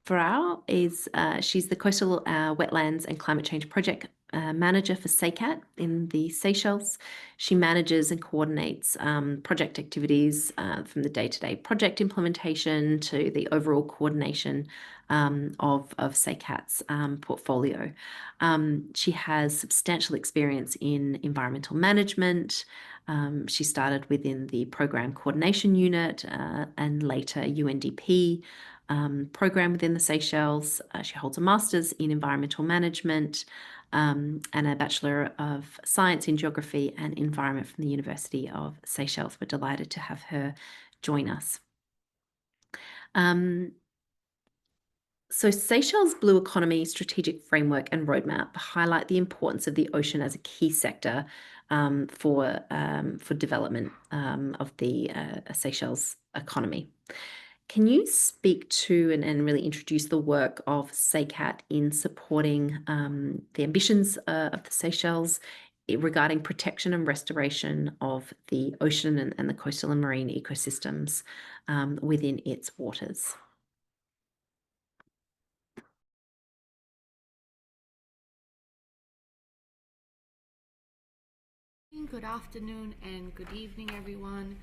Farao. She's the Coastal Wetlands and Climate Change Project Manager for SECAT in the Seychelles. She manages and coordinates project activities from the day-to-day project implementation to the overall coordination of SECAT's portfolio. She has substantial experience in environmental management. She started within the Program Coordination Unit and later UNDP program within the Seychelles. She holds a master's in environmental management and a Bachelor of Science in Geography and Environment from the University of Seychelles. We're delighted to have her join us. So Seychelles Blue Economy Strategic Framework and Roadmap highlight the importance of the ocean as a key sector for development of the Seychelles economy. Can you speak to and really introduce the work of SECAT in supporting the ambitions of the Seychelles regarding protection and restoration of the ocean and the coastal and marine ecosystems within its waters? Good afternoon and good evening, everyone.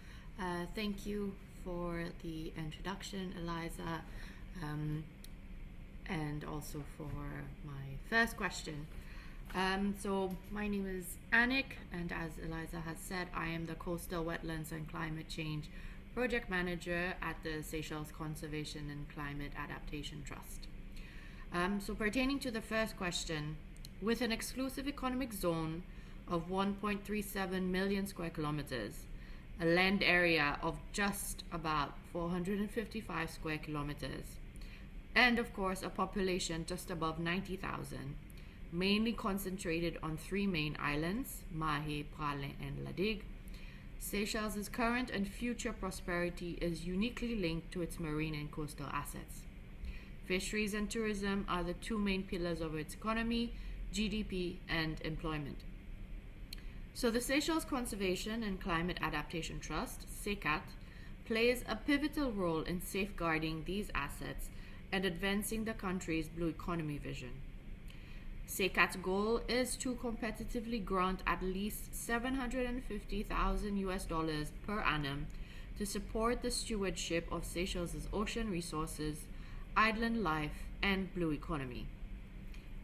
Thank you for the introduction, Eliza, and also for my first question. So my name is Anik, and as Eliza has said, I am the Coastal Wetlands and Climate Change Project Manager at the Seychelles Conservation and Climate Adaptation Trust. So pertaining to the first question, with an exclusive economic zone of 1.37 million square kilometers, a land area of just about 455 square kilometers, and of course a population just above 90,000, mainly concentrated on three main islands, Mahé, Praslin, and Ladig, Seychelles' current and future prosperity is uniquely linked to its marine and coastal assets. Fisheries and tourism are the two main pillars of its economy, GDP, and employment. So the Seychelles Conservation and Climate Adaptation Trust, SECAT, plays a pivotal role in safeguarding these assets and advancing the country's blue economy vision. SECAT's goal is to competitively grant at least $750,000 per annum to support the stewardship of Seychelles' ocean resources, island life, and blue economy.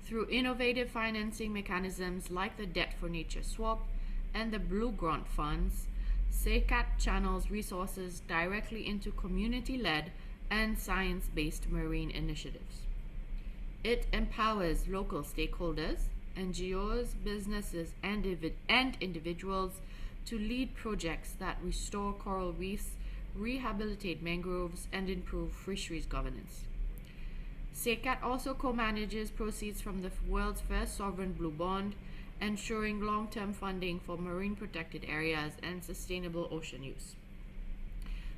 Through innovative financing mechanisms like the Debt for Nature swap and the Blue Grant funds, SECAT channels resources directly into community-led and science-based marine initiatives. It empowers local stakeholders, NGOs, businesses, and individuals to lead projects that restore coral reefs, rehabilitate mangroves, and improve fisheries governance. SECAT also co-manages proceeds from the world's first sovereign blue bond, ensuring long-term funding for marine protected areas and sustainable ocean use.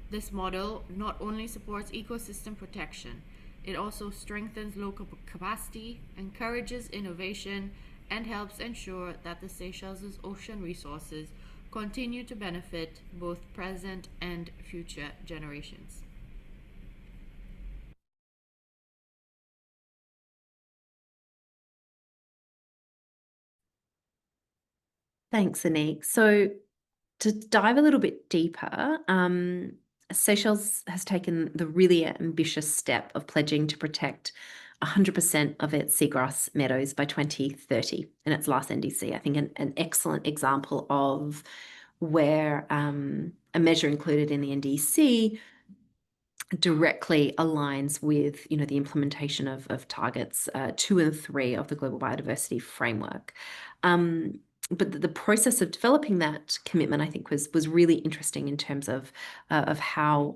This model not only supports ecosystem protection, it also strengthens local capacity, encourages innovation, and helps ensure that the Seychelles' ocean resources continue to benefit both present and future generations. Thanks, Anik. So to dive a little bit deeper, Seychelles has taken the really ambitious step of pledging to protect 100% of its seagrass meadows by 2030 in its last NDC. I think an excellent example of where a measure included in the NDC directly aligns with, the implementation of targets 2 and 3 of the Global Biodiversity Framework. But the process of developing that commitment, I think, was really interesting in terms of how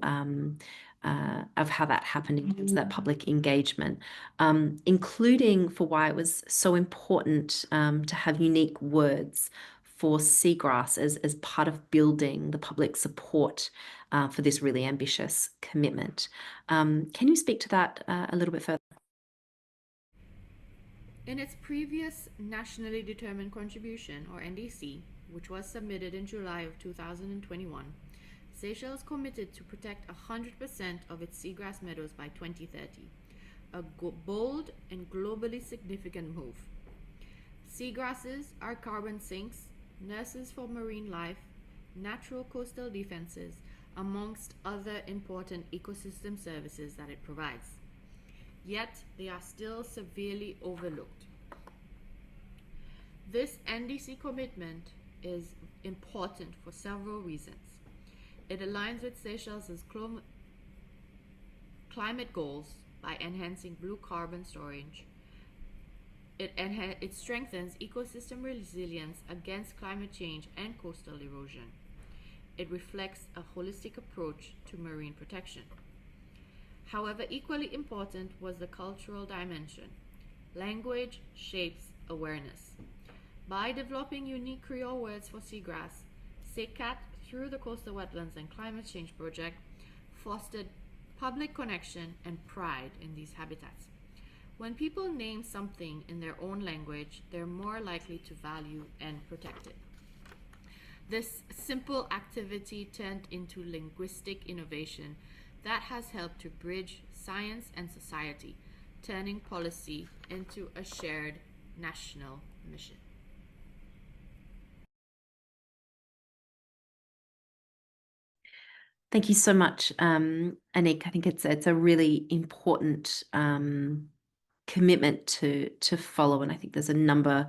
that happened in terms of that public engagement, including for why it was so important to have unique words for seagrass as part of building the public support for this really ambitious commitment. Can you speak to that a little bit further? In its previous Nationally Determined Contribution, or NDC, which was submitted in July of 2021, Seychelles committed to protect 100% of its seagrass meadows by 2030, a bold and globally significant move. Seagrasses are carbon sinks, nurses for marine life, natural coastal defenses, amongst other important ecosystem services that it provides. Yet they are still severely overlooked. This NDC commitment is important for several reasons. It aligns with Seychelles' climate goals by enhancing blue carbon storage. It strengthens ecosystem resilience against climate change and coastal erosion. It reflects a holistic approach to marine protection. However, equally important was the cultural dimension. Language shapes awareness. By developing unique Creole words for seagrass, SECAT, through the Coastal Wetlands and Climate Change Project, fostered public connection and pride in these habitats. When people name something in their own language, they're more likely to value and protect it. This simple activity turned into linguistic innovation that has helped to bridge science and society, turning policy into a shared national mission. Thank you so much, Anik. I think it's a really important commitment to follow, and I think there's a number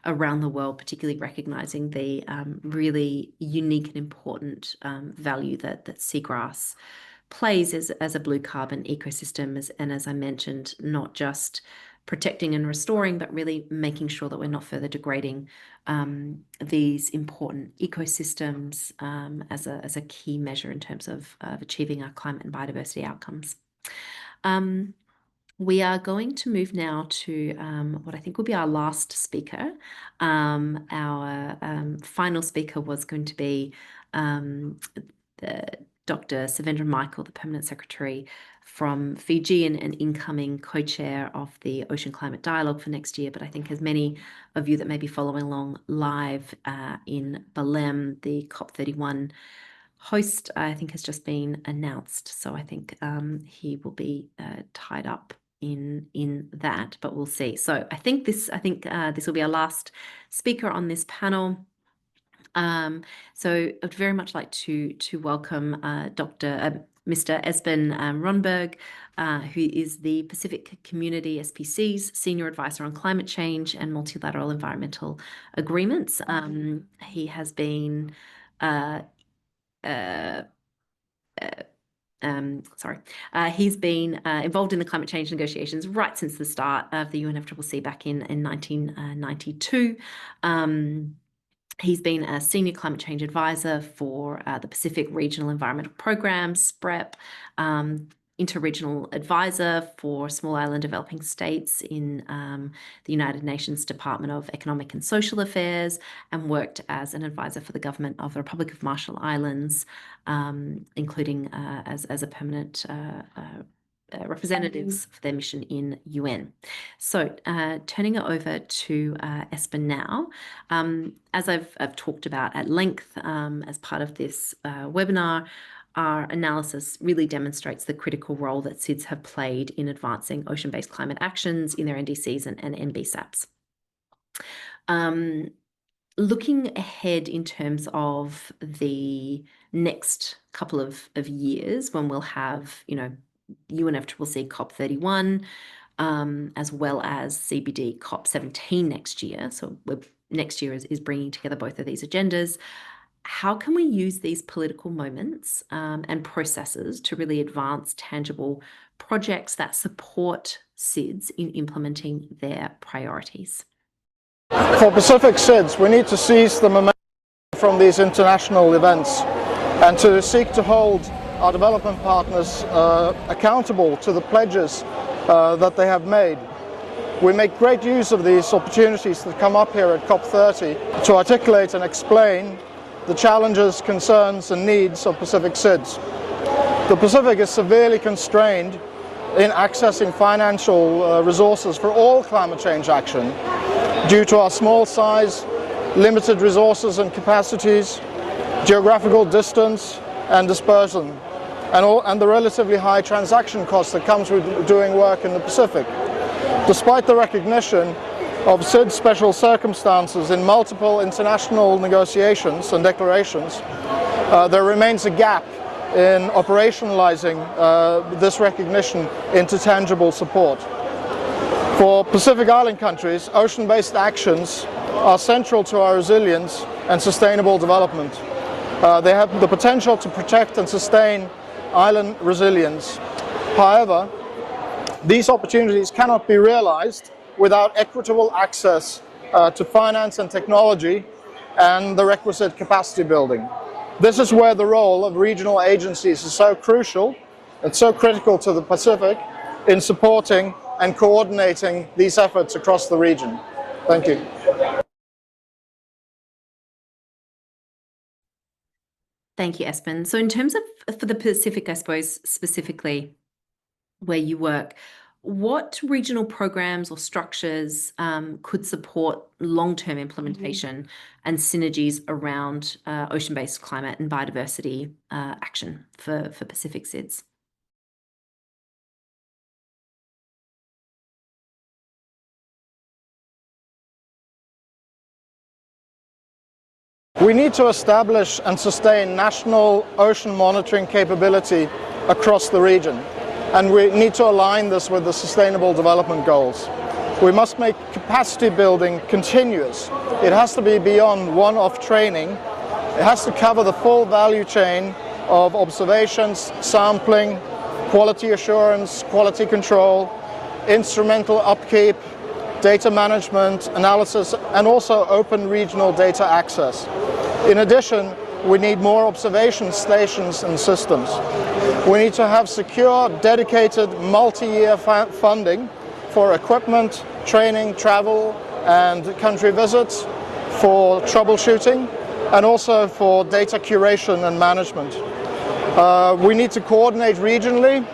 around the world, particularly recognizing the really unique and important value that seagrass plays as a blue carbon ecosystem, and as I mentioned, not just protecting and restoring, but really making sure that we're not further degrading these important ecosystems as a key measure in terms of achieving our climate and biodiversity outcomes. We are going to move now to what I think will be our last speaker. Our final speaker was going to be Dr. Savendra Michael, the Permanent Secretary from Fiji and an incoming co-chair of the Ocean Climate Dialogue for next year. But I think as many of you that may be following along live in Belém, the COP31 host, I think, has just been announced. So I think he will be tied up in that, but we'll see. So I think this will be our last speaker on this panel. So I'd very much like to welcome Mr. Esben Ronberg, who is the Pacific Community SPC's Senior Advisor on Climate Change and Multilateral Environmental Agreements. He has been he's been involved in the climate change negotiations right since the start of the UNFCCC back in 1992. He's been a senior climate change advisor for the Pacific Regional Environmental Program, SPREP, interregional advisor for small island developing states in the United Nations Department of Economic and Social Affairs, and worked as an advisor for the government of the Republic of Marshall Islands, including as a permanent representatives for their mission in UN. So turning it over to Espen now. As I've talked about at length as part of this webinar, our analysis really demonstrates the critical role that SIDS have played in advancing ocean-based climate actions in their NDCs and NBSAPs. Looking ahead in terms of the next couple of years, when we'll have, UNFCCC COP31, as well as CBD COP17 next year. So next year is bringing together both of these agendas. How can we use these political moments and processes to really advance tangible projects that support SIDS in implementing their priorities? For Pacific SIDS, we need to seize the momentum from these international events and to seek to hold our development partners accountable to the pledges that they have made. We make great use of these opportunities that come up here at COP30 to articulate and explain the challenges, concerns and needs of Pacific SIDS. The Pacific is severely constrained in accessing financial resources for all climate change action due to our small size, limited resources and capacities, geographical distance and dispersion, and the relatively high transaction cost that comes with doing work in the Pacific. Despite the recognition of SIDS special circumstances in multiple international negotiations and declarations, there remains a gap in operationalizing this recognition into tangible support. For Pacific Island countries, ocean-based actions are central to our resilience and sustainable development. They have the potential to protect and sustain island resilience. However, these opportunities cannot be realized without equitable access to finance and technology and the requisite capacity building. This is where the role of regional agencies is so crucial and so critical to the Pacific in supporting and coordinating these efforts across the region. Thank you. Thank you, Espen. So in terms of, for the Pacific, I suppose, specifically where you work, what regional programs or structures could support long-term implementation and synergies around ocean-based climate and biodiversity action for Pacific SIDS? We need to establish and sustain national ocean monitoring capability across the region, and we need to align this with the Sustainable Development Goals. We must make capacity building continuous. It has to be beyond one-off training. It has to cover the full value chain of observations, sampling, quality assurance, quality control, instrumental upkeep, data management, analysis, and also open regional data access. In addition, we need more observation stations and systems. We need to have secure, dedicated, multi-year funding for equipment, training, travel, and country visits, for troubleshooting, and also for data curation and management. We need to coordinate regionally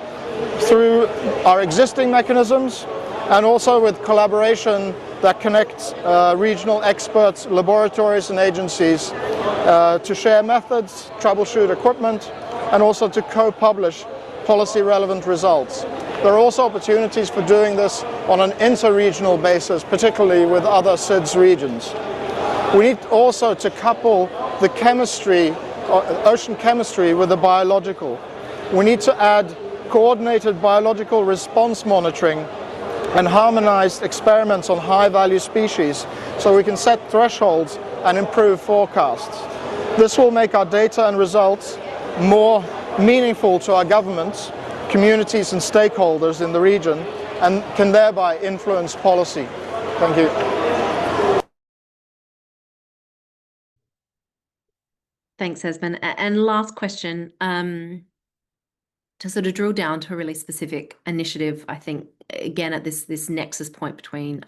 through our existing mechanisms, and also with collaboration that connects regional experts, laboratories and agencies to share methods, troubleshoot equipment, and also to co-publish policy relevant results. There are also opportunities for doing this on an inter-regional basis, particularly with other SIDS regions. We need also to couple the chemistry, ocean chemistry, with the biological. We need to add coordinated biological response monitoring and harmonized experiments on high-value species so we can set thresholds and improve forecasts. This will make our data and results more meaningful to our governments, communities and stakeholders in the region, and can thereby influence policy. Thank you. Thanks, Esben. And last question, to sort of drill down to a really specific initiative, I think, again, at this nexus point between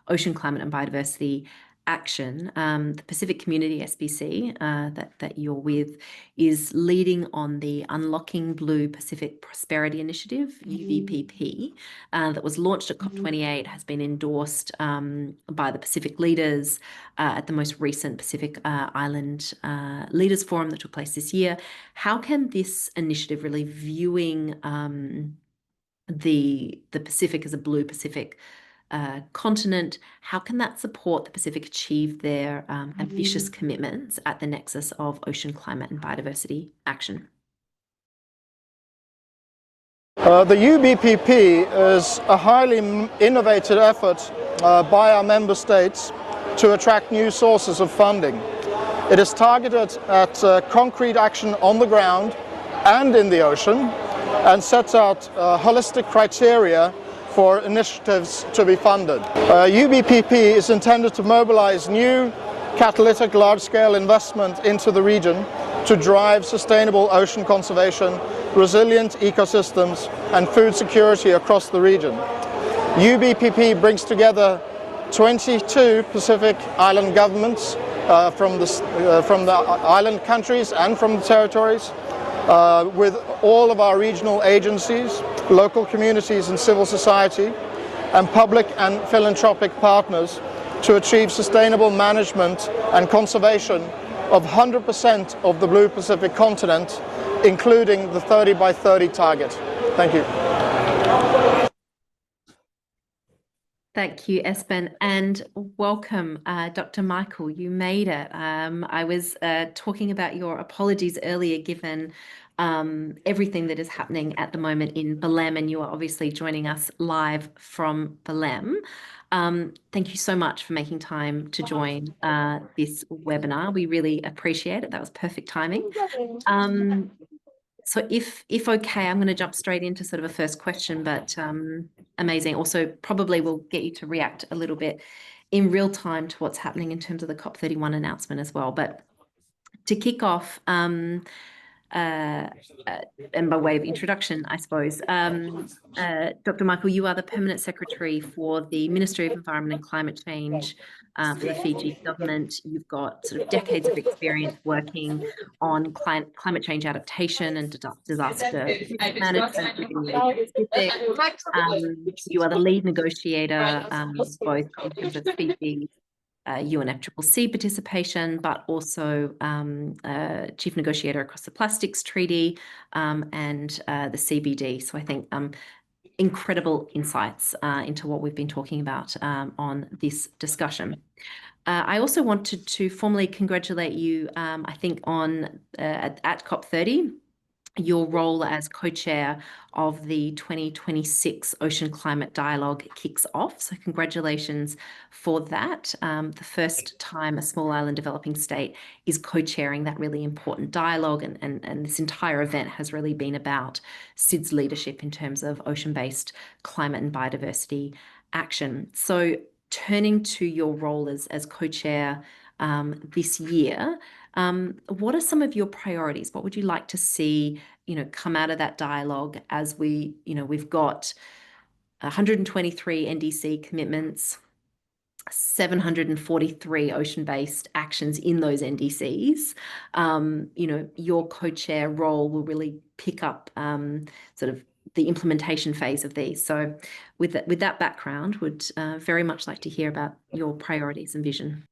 ocean climate and biodiversity action, the Pacific Community SBC that you're with is leading on the Unlocking Blue Pacific Prosperity Initiative, UVPP, that was launched at COP28, has been endorsed by the Pacific leaders at the most recent Pacific Island Leaders Forum that took place this year. How can this initiative, really viewing the Pacific as a blue Pacific continent, how can that support the Pacific achieve their ambitious commitments at the nexus of ocean climate and biodiversity action? The UBPP is a highly innovative effort by our member states to attract new sources of funding. It is targeted at concrete action on the ground and in the ocean, and sets out holistic criteria for initiatives to be funded. UBPP is intended to mobilize new catalytic large-scale investment into the region to drive sustainable ocean conservation, resilient ecosystems, and food security across the region. UBPP brings together 22 Pacific Island governments from the island countries and from the territories, with all of our regional agencies, local communities and civil society, and public and philanthropic partners to achieve sustainable management and conservation of 100% of the Blue Pacific continent, including the 30 by 30 target. Thank you. Thank you, Esben, and welcome, Dr. Michael. You made it. I was talking about your apologies earlier, given everything that is happening at the moment in Belém, and you are obviously joining us live from Belém. Thank you so much for making time to join this webinar. We really appreciate it. That was perfect timing. So if okay, I'm going to jump straight into sort of a first question, but amazing. Also, probably will get you to react a little bit in real time to what's happening in terms of the COP31 announcement as well. But to kick off, and by way of introduction, I suppose, Dr. Michael, you are the Permanent Secretary for the Ministry of Environment and Climate Change for the Fiji government. You've got sort of decades of experience working on climate change adaptation and disaster management within the Pacific. You are the lead negotiator, both in terms of Fiji's UNFCCC participation, but also chief negotiator across the Plastics Treaty and the CBD. So I think incredible insights into what we've been talking about on this discussion. I also wanted to formally congratulate you, I think, on at COP30, your role as co-chair of the 2026 Ocean Climate Dialogue kicks off. So congratulations for that. The first time a small island developing state is co-chairing that really important dialogue, and this entire event has really been about SID's leadership in terms of ocean-based climate and biodiversity action. So turning to your role as co-chair this year, what are some of your priorities? What would you like to see, come out of that dialogue as we've got 123 NDC commitments, 743 ocean-based actions in those NDCs. Your co-chair role will really pick up sort of the implementation phase of these. So with that background, would very much like to hear about your priorities and vision.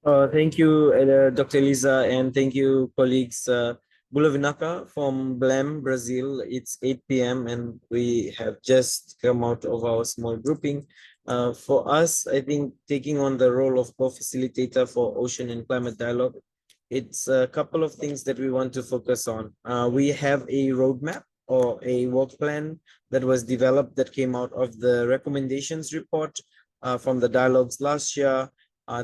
Thank you, Dr. Eliza, and thank you, colleagues. Bulavinaka from Belém, Brazil. It's 8 p.m. and we have just come out of our small grouping. For us, I think taking on the role of co-facilitator for Ocean and Climate Dialogue, it's a couple of things that we want to focus on. We have a roadmap or a work plan that was developed that came out of the recommendations report from the dialogues last year.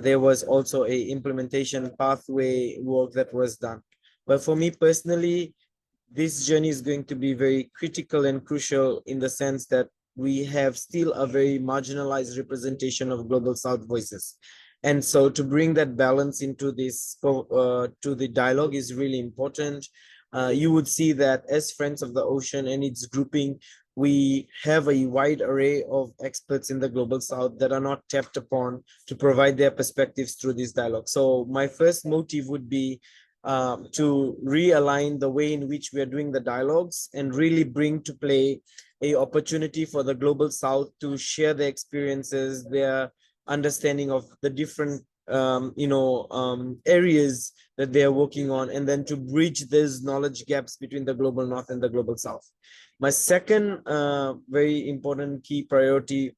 There was also a implementation pathway work that was done. But for me personally, this journey is going to be very critical and crucial in the sense that we have still a very marginalized representation of Global South voices. And so to bring that balance into this, to the dialogue is really important. You would see that as Friends of the Ocean and its grouping, we have a wide array of experts in the Global South that are not tapped upon to provide their perspectives through this dialogue. So my first motive would be to realign the way in which we are doing the dialogues and really bring to play a opportunity for the Global South to share their experiences, their understanding of the different areas that they are working on, and then to bridge those knowledge gaps between the Global North and the Global South. My second very important key priority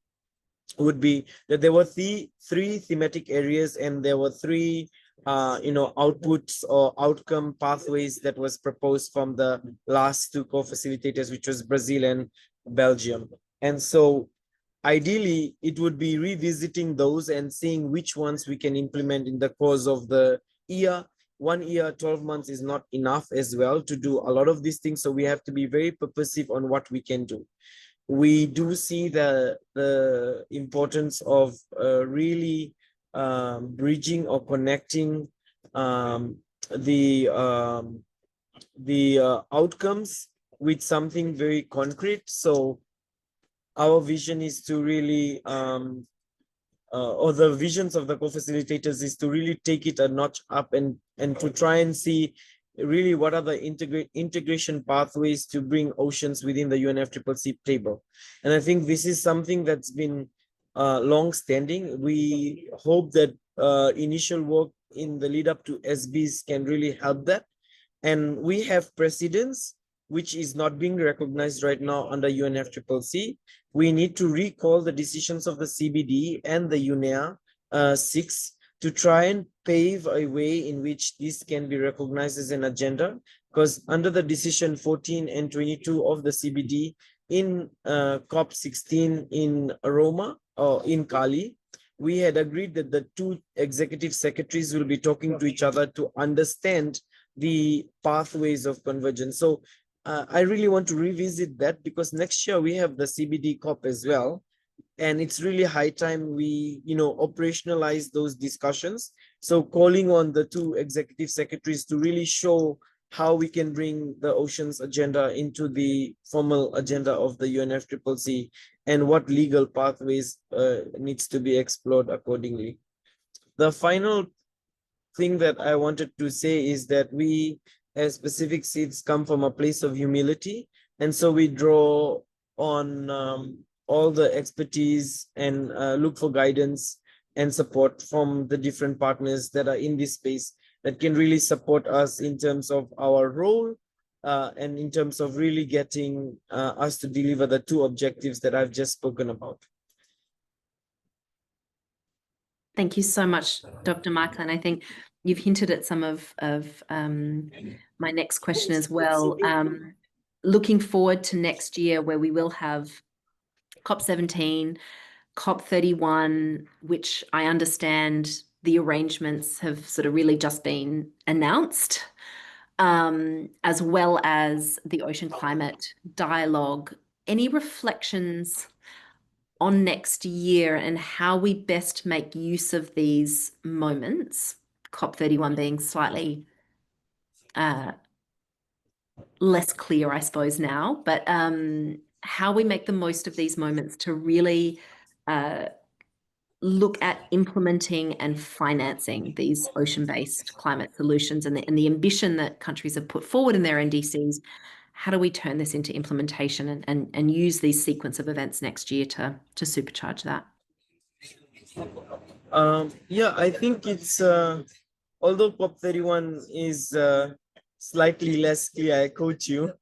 would be that there were three thematic areas, and there were three outputs or outcome pathways that was proposed from the last two co-facilitators, which was Brazil and Belgium. And so ideally, it would be revisiting those and seeing which ones we can implement in the course of the year. 1 year, 12 months is not enough as well to do a lot of these things. So we have to be very purposive on what we can do. We do see the importance of really bridging or connecting the outcomes with something very concrete. So our vision is to really, or the visions of the co-facilitators is to really take it a notch up and to try and see really what are the integration pathways to bring oceans within the UNFCCC table. And I think this is something that's been long-standing. We hope that initial work in the lead up to SBs can really help that. And we have precedents which is not being recognized right now under UNFCCC. We need to recall the decisions of the CBD and the UNEA 6 to try and pave a way in which this can be recognized as an agenda, because under the decision 14 and 22 of the CBD in COP16 in Roma or in Cali, we had agreed that the two executive secretaries will be talking to each other to understand the pathways of convergence. So I really want to revisit that, because next year we have the CBD COP as well. And it's really high time we, operationalize those discussions. So calling on the two executive secretaries to really show how we can bring the oceans agenda into the formal agenda of the UNFCCC and what legal pathways needs to be explored accordingly. The final thing that I wanted to say is that we as Pacific Seeds come from a place of humility. And so we draw on all the expertise and look for guidance and support from the different partners that are in this space that can really support us in terms of our role and in terms of really getting us to deliver the two objectives that I've just spoken about. Thank you so much, Dr. Michael. And I think you've hinted at some of my next question as well. Looking forward to next year, where we will have COP17, COP31, which I understand the arrangements have sort of really just been announced, as well as the Ocean Climate Dialogue. Any reflections on next year and how we best make use of these moments, COP31 being slightly less clear, I suppose, now, but how we make the most of these moments to really look at implementing and financing these ocean-based climate solutions and the ambition that countries have put forward in their NDCs. How do we turn this into implementation and use these sequence of events next year to supercharge that? Yeah, I think it's, although COP31 is slightly less clear, I quote you,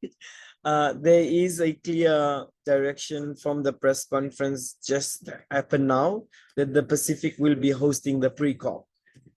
there is a clear direction from the press conference just happened now that the Pacific will be hosting the pre-COP.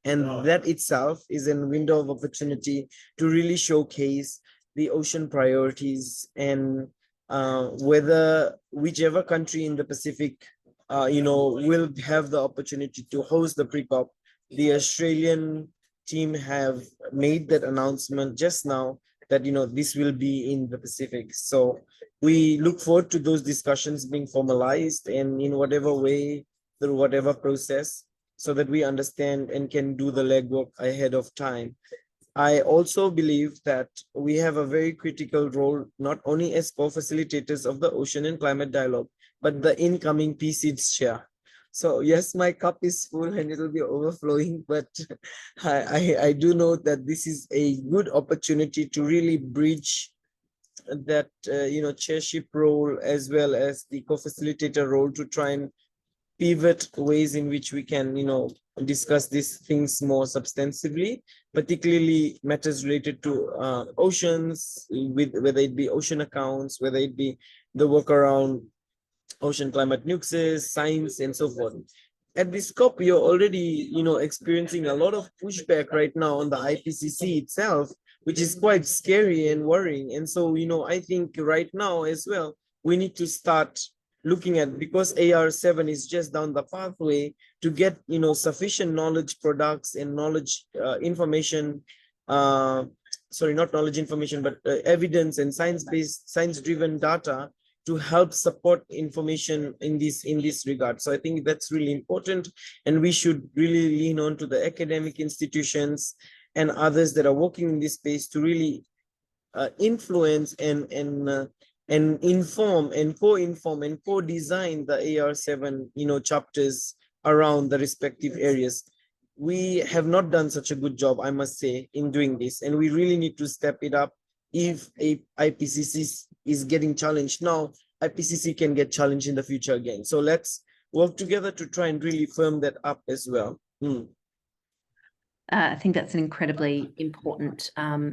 And that itself is a window of opportunity to really showcase the ocean priorities and whether whichever country in the Pacific, will have the opportunity to host the pre-COP. The Australian team have made that announcement just now that, this will be in the Pacific. So we look forward to those discussions being formalized and in whatever way, through whatever process, so that we understand and can do the legwork ahead of time. I also believe that we have a very critical role, not only as co-facilitators of the Ocean and Climate Dialogue, but the incoming PCIDS chair. So yes, my cup is full and it'll be overflowing, but I do know that this is a good opportunity to really bridge that, chairship role as well as the co-facilitator role to try and pivot ways in which we can, discuss these things more substantively, particularly matters related to oceans, with whether it be ocean accounts, whether it be the work around ocean climate nukes, science, and so forth. At this COP, you're already, experiencing a lot of pushback right now on the IPCC itself, which is quite scary and worrying. And so, I think right now as well, we need to start looking at, because AR7 is just down the pathway to get, sufficient knowledge products and knowledge information, sorry, not knowledge information, but evidence and science-based, science-driven data to help support information in this regard. So I think that's really important, and we should really lean on to the academic institutions and others that are working in this space to really influence and inform and co-inform and co-design the AR7 chapters around the respective areas. We have not done such a good job, I must say, in doing this, and we really need to step it up. If a IPCC is getting challenged now, IPCC can get challenged in the future again. So let's work together to try and really firm that up as well. I think that's an incredibly important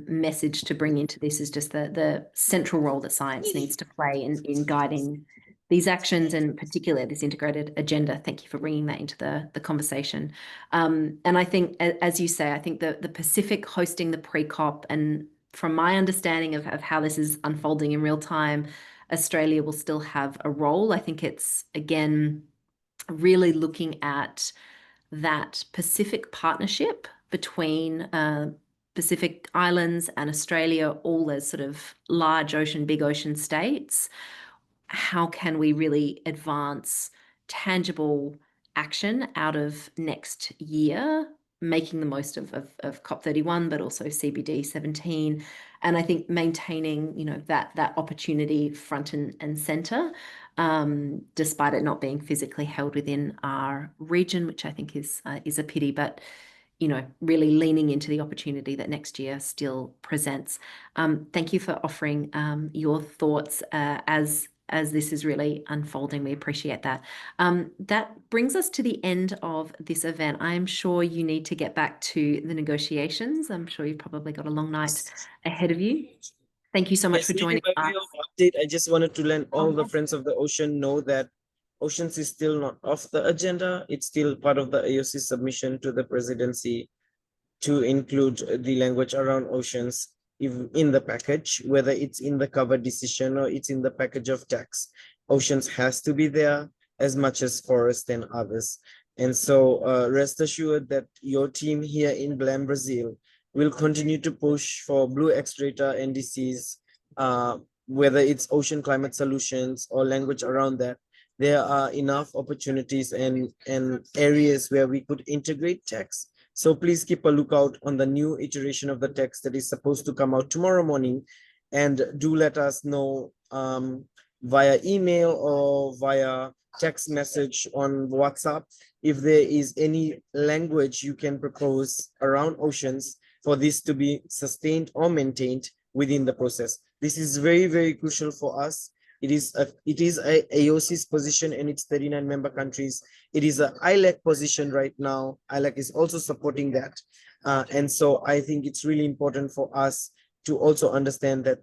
message to bring into this, is just the central role that science needs to play in guiding these actions, and particularly this integrated agenda. Thank you for bringing that into the conversation. And I think, as you say, I think the Pacific hosting the pre-COP, and from my understanding of how this is unfolding in real time, Australia will still have a role. I think it's, again, really looking at that Pacific partnership between Pacific Islands and Australia, all as sort of large ocean, big ocean states. How can we really advance tangible action out of next year, making the most of COP31, but also CBD 17, and I think maintaining, that opportunity front and center, despite it not being physically held within our region, which I think is a pity, but really leaning into the opportunity that next year still presents. Thank you for offering your thoughts as this is really unfolding. We appreciate that. That brings us to the end of this event. I'm sure you need to get back to the negotiations. I'm sure you've probably got a long night ahead of you. Thank you so much for joining us. Update. I just wanted to let all the Friends of the Ocean know that oceans is still not off the agenda. It's still part of the AOC submission to the presidency to include the language around oceans in the package, whether it's in the cover decision or it's in the package of text. Oceans has to be there as much as forest and others. And so rest assured that your team here in Belém, Brazil will continue to push for blue extractor NDCs, whether it's ocean climate solutions or language around that. There are enough opportunities and areas where we could integrate text. So please keep a lookout on the new iteration of the text that is supposed to come out tomorrow morning, and do let us know via email or via text message on WhatsApp if there is any language you can propose around oceans for this to be sustained or maintained within the process. This is very, very crucial for us. It is AOC's position and its 39 member countries. It is a ILAC position right now. ILAC is also supporting that. And so I think it's really important for us to also understand that,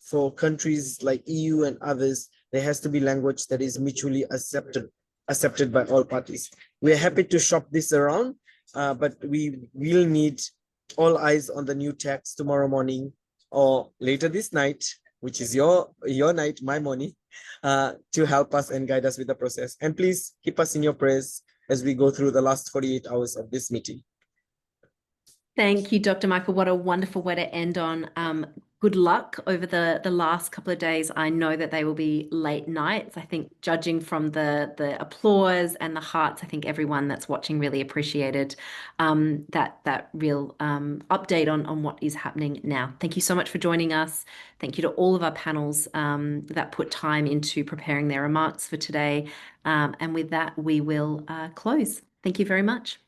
for countries like EU and others, there has to be language that is mutually accepted by all parties. We're happy to shop this around, but we will need all eyes on the new text tomorrow morning or later this night, which is your night, my morning, to help us and guide us with the process. And please keep us in your prayers as we go through the last 48 hours of this meeting. Thank you, Dr. Michael. What a wonderful way to end on. Good luck over the last couple of days. I know that they will be late nights. I think judging from the applause and the hearts, I think everyone that's watching really appreciated that real update on what is happening now. Thank you so much for joining us. Thank you to all of our panels that put time into preparing their remarks for today. And with that, we will close. Thank you very much.